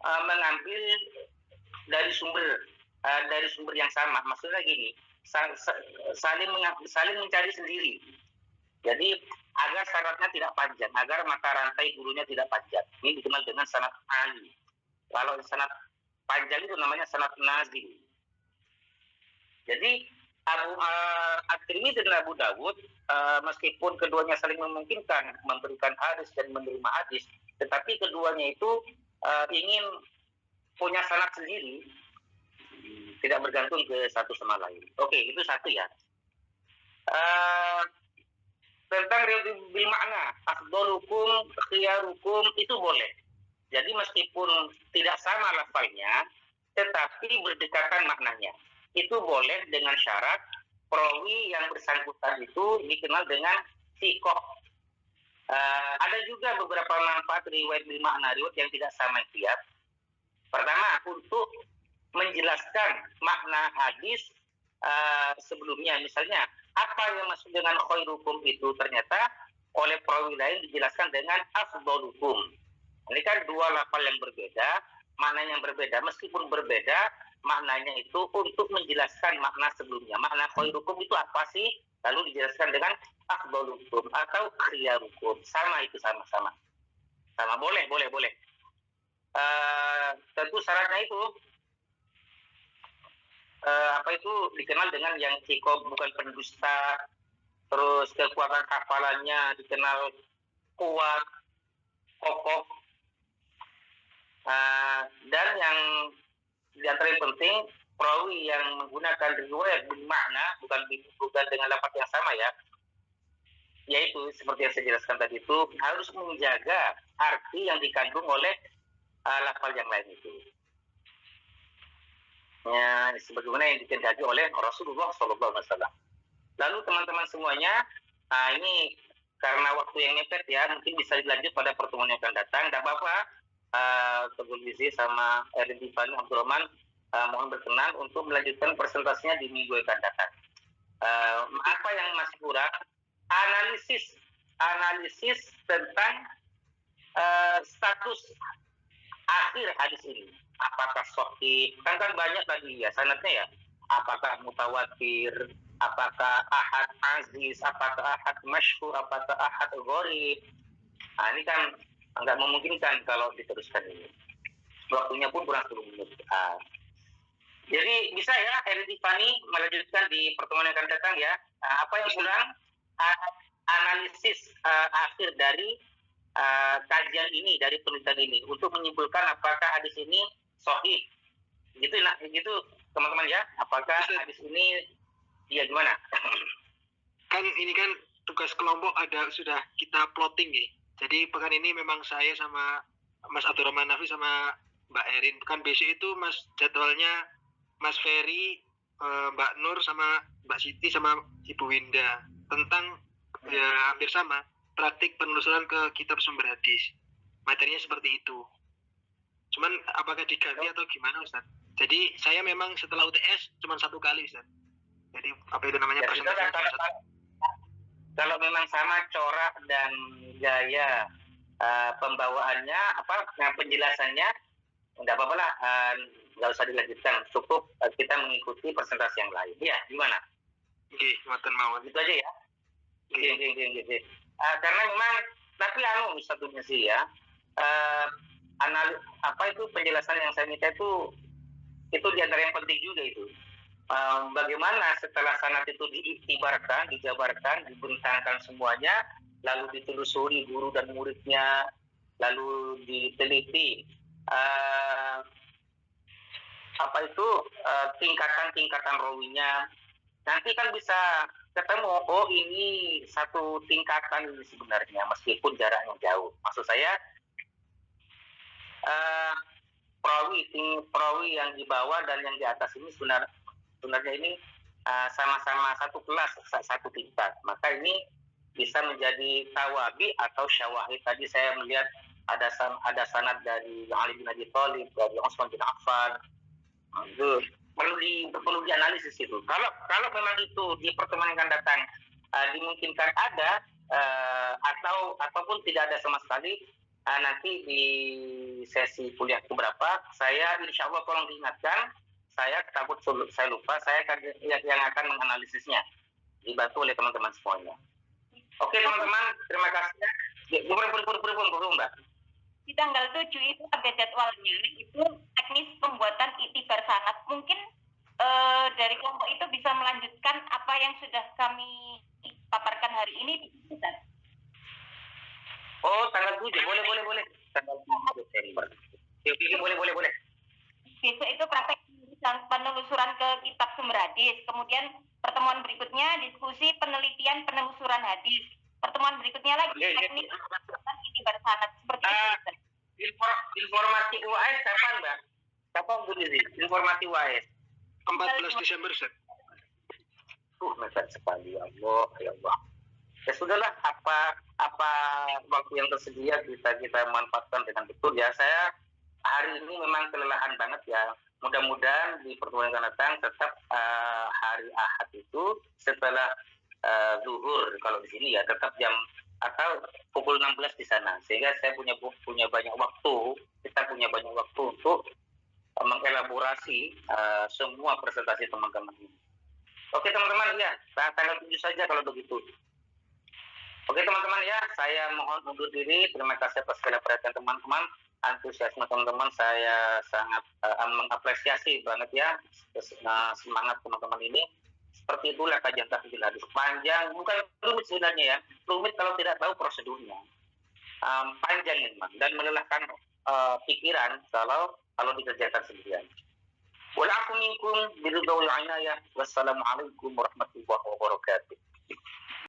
A: mengambil dari sumber yang sama. Maksudnya gini, saling mencari sendiri. Jadi agar syaratnya tidak panjang, agar mata rantai gurunya tidak panjang. Ini dikenal dengan sanad Ali. Kalau sanad panjang itu namanya sanad nazil. Jadi At-Tirmidzi dan Abu Dawud, meskipun keduanya saling memungkinkan memberikan hadis dan menerima hadis, tetapi keduanya itu ingin punya sanad sendiri, tidak bergantung ke satu sama lain. Oke, itu satu ya. Tentang bil makna, afdalukum khiyarukum itu boleh. Jadi meskipun tidak sama lafalnya, tetapi berdekatan maknanya. Itu boleh dengan syarat perawi yang bersangkutan itu dikenal dengan thiqah. Ada juga beberapa manfaat riwayat bil makna, riwayat yang tidak sama ya. Pertama, untuk menjelaskan makna hadis sebelumnya. Misalnya, apa yang maksud dengan khairukum itu ternyata oleh perawi lain dijelaskan dengan afdalukum. Ini kan dua lafal yang berbeda, maknanya yang berbeda. Meskipun berbeda, maknanya itu untuk menjelaskan makna sebelumnya. Makna khairukum itu apa sih? Lalu dijelaskan dengan afdalukum atau khiyarukum. Sama itu, sama-sama. Sama, boleh. Tentu syaratnya itu dikenal dengan yang thiqah, bukan pendusta, terus kekuatan hafalannya dikenal kuat, kokoh, dan yang di antara yang penting perawi yang menggunakan riwayat bil makna, bukan dengan lafaz yang sama ya, yaitu seperti yang saya jelaskan tadi itu harus menjaga arti yang dikandung oleh lafaz yang lain itu. Ya, sebagaimana yang dikehendaki oleh Rasulullah SAW. Lalu teman-teman semuanya, ini karena waktu yang mepet ya, mungkin bisa dilanjut pada pertemuan yang akan datang. Tidak apa-apa, Teguh Gizi sama Erin Tifani Abdurrahman mohon berkenan untuk melanjutkan presentasinya di minggu yang akan datang. Apa yang masih kurang? Analisis tentang status akhir hadis ini. Apakah sahih? Kan banyak tadi ya sanadnya ya. Apakah mutawatir? Apakah ahad aziz? Apakah ahad masyhur? Apakah ahad gharib? Nah, ini kan nggak memungkinkan kalau diteruskan ini. Waktunya pun kurang 10 menit. Jadi bisa ya Erin Tifani melanjutkan di pertemuan yang akan datang ya. Apa yang kurang? Analisis akhir dari kajian ini, dari penelitian ini untuk menyimpulkan apakah hadis ini sahih. Gitu teman-teman ya. Apakah hadis ini ya gimana?
C: Kan ini kan tugas kelompok sudah kita plotting nih. Jadi pekan ini memang saya sama Mas Abdurrahman Nafi sama Mbak Erin. Kan besok itu jadwalnya Mas Ferry, Mbak Nur sama Mbak Siti sama Ibu Winda tentang ya hampir sama praktik penelusuran ke kitab sumber hadis. Materinya seperti itu. Cuman apakah diganti atau gimana Ustaz? Jadi saya memang setelah UTS cuma 1 kali Ustaz. Jadi apa itu namanya presentasi?
A: Kalau memang sama corak dan gaya pembawaannya, penjelasannya, nggak apa-apa lah, nggak usah dilanjutkan. Cukup kita mengikuti presentasi yang lain. Ya, gimana?
C: Oke, mboten mawon.
A: Itu aja ya. Oke. Karena memang, tapi satunya sih ya, penjelasan yang saya minta itu di antara yang penting juga itu. Bagaimana setelah sanad itu diiktibarkan, dijabarkan, dibentangkan semuanya, lalu ditelusuri guru dan muridnya, lalu diteliti
D: tingkatan-tingkatan rawinya. Nanti kan bisa ketemu, oh ini satu tingkatan ini sebenarnya meskipun jaraknya jauh. Maksud saya perawi yang di bawah dan yang di atas ini sebenarnya ini sama-sama satu kelas, satu tingkat. Maka ini bisa menjadi tawabi atau syawahid. Tadi saya melihat ada sanad dari Ali bin Abi Thalib, dari Utsman bin Affan. Itu perlu dianalisis itu. Kalau memang itu di pertemuan yang akan datang dimungkinkan ada ataupun tidak ada sama sekali, nanti di sesi kuliah keberapa saya insya Allah tolong diingatkan. Saya takut saya lupa, saya yang akan menganalisisnya, dibantu oleh teman-teman semuanya. Oke teman-teman, terima kasih. Mbak.
B: Di tanggal 7 itu ada jadwalnya, itu teknis pembuatan iktibar sanad. Mungkin dari kelompok itu bisa melanjutkan apa yang sudah kami paparkan hari ini.
D: Oh, tanggal 7, boleh. Tanggal 7 Desember. Boleh.
B: Besok itu praktek penelusuran ke kitab sumber hadis. Kemudian pertemuan berikutnya diskusi penelitian penelusuran hadis. Pertemuan berikutnya lagi teknik iktibar sanad seperti itu.
D: Informasi UAS kapan, Mbak? Kapan Bu Lizi? Informasi UAS
C: 14 Desember, Ustaz.
D: Mepet sekali, ya Allah. Ya sudahlah, apa waktu yang tersedia kita manfaatkan dengan betul ya. Saya hari ini memang kelelahan banget ya. Mudah-mudahan di pertemuan yang akan datang tetap hari Ahad itu setelah zuhur kalau di sini ya tetap jam atau pukul 16 di sana, sehingga saya punya banyak waktu, kita punya banyak waktu untuk mengelaborasi semua presentasi teman-teman ini. Oke teman-teman ya, tanggal 7 saja kalau begitu. Oke teman-teman ya, saya mohon undur diri. Terima kasih atas segala perhatian teman-teman, antusiasme teman-teman. Saya sangat mengapresiasi banget ya semangat teman-teman ini. Seperti itulah kajian tahfidz hadis, panjang, bukan rumit sebenarnya ya. Rumit kalau tidak tahu prosedurnya. Panjang memang dan melelahkan pikiran kalau dikerjakan sendirian. Walakum minkum biridha wal inayah. Wassalamualaikum warahmatullahi wabarakatuh.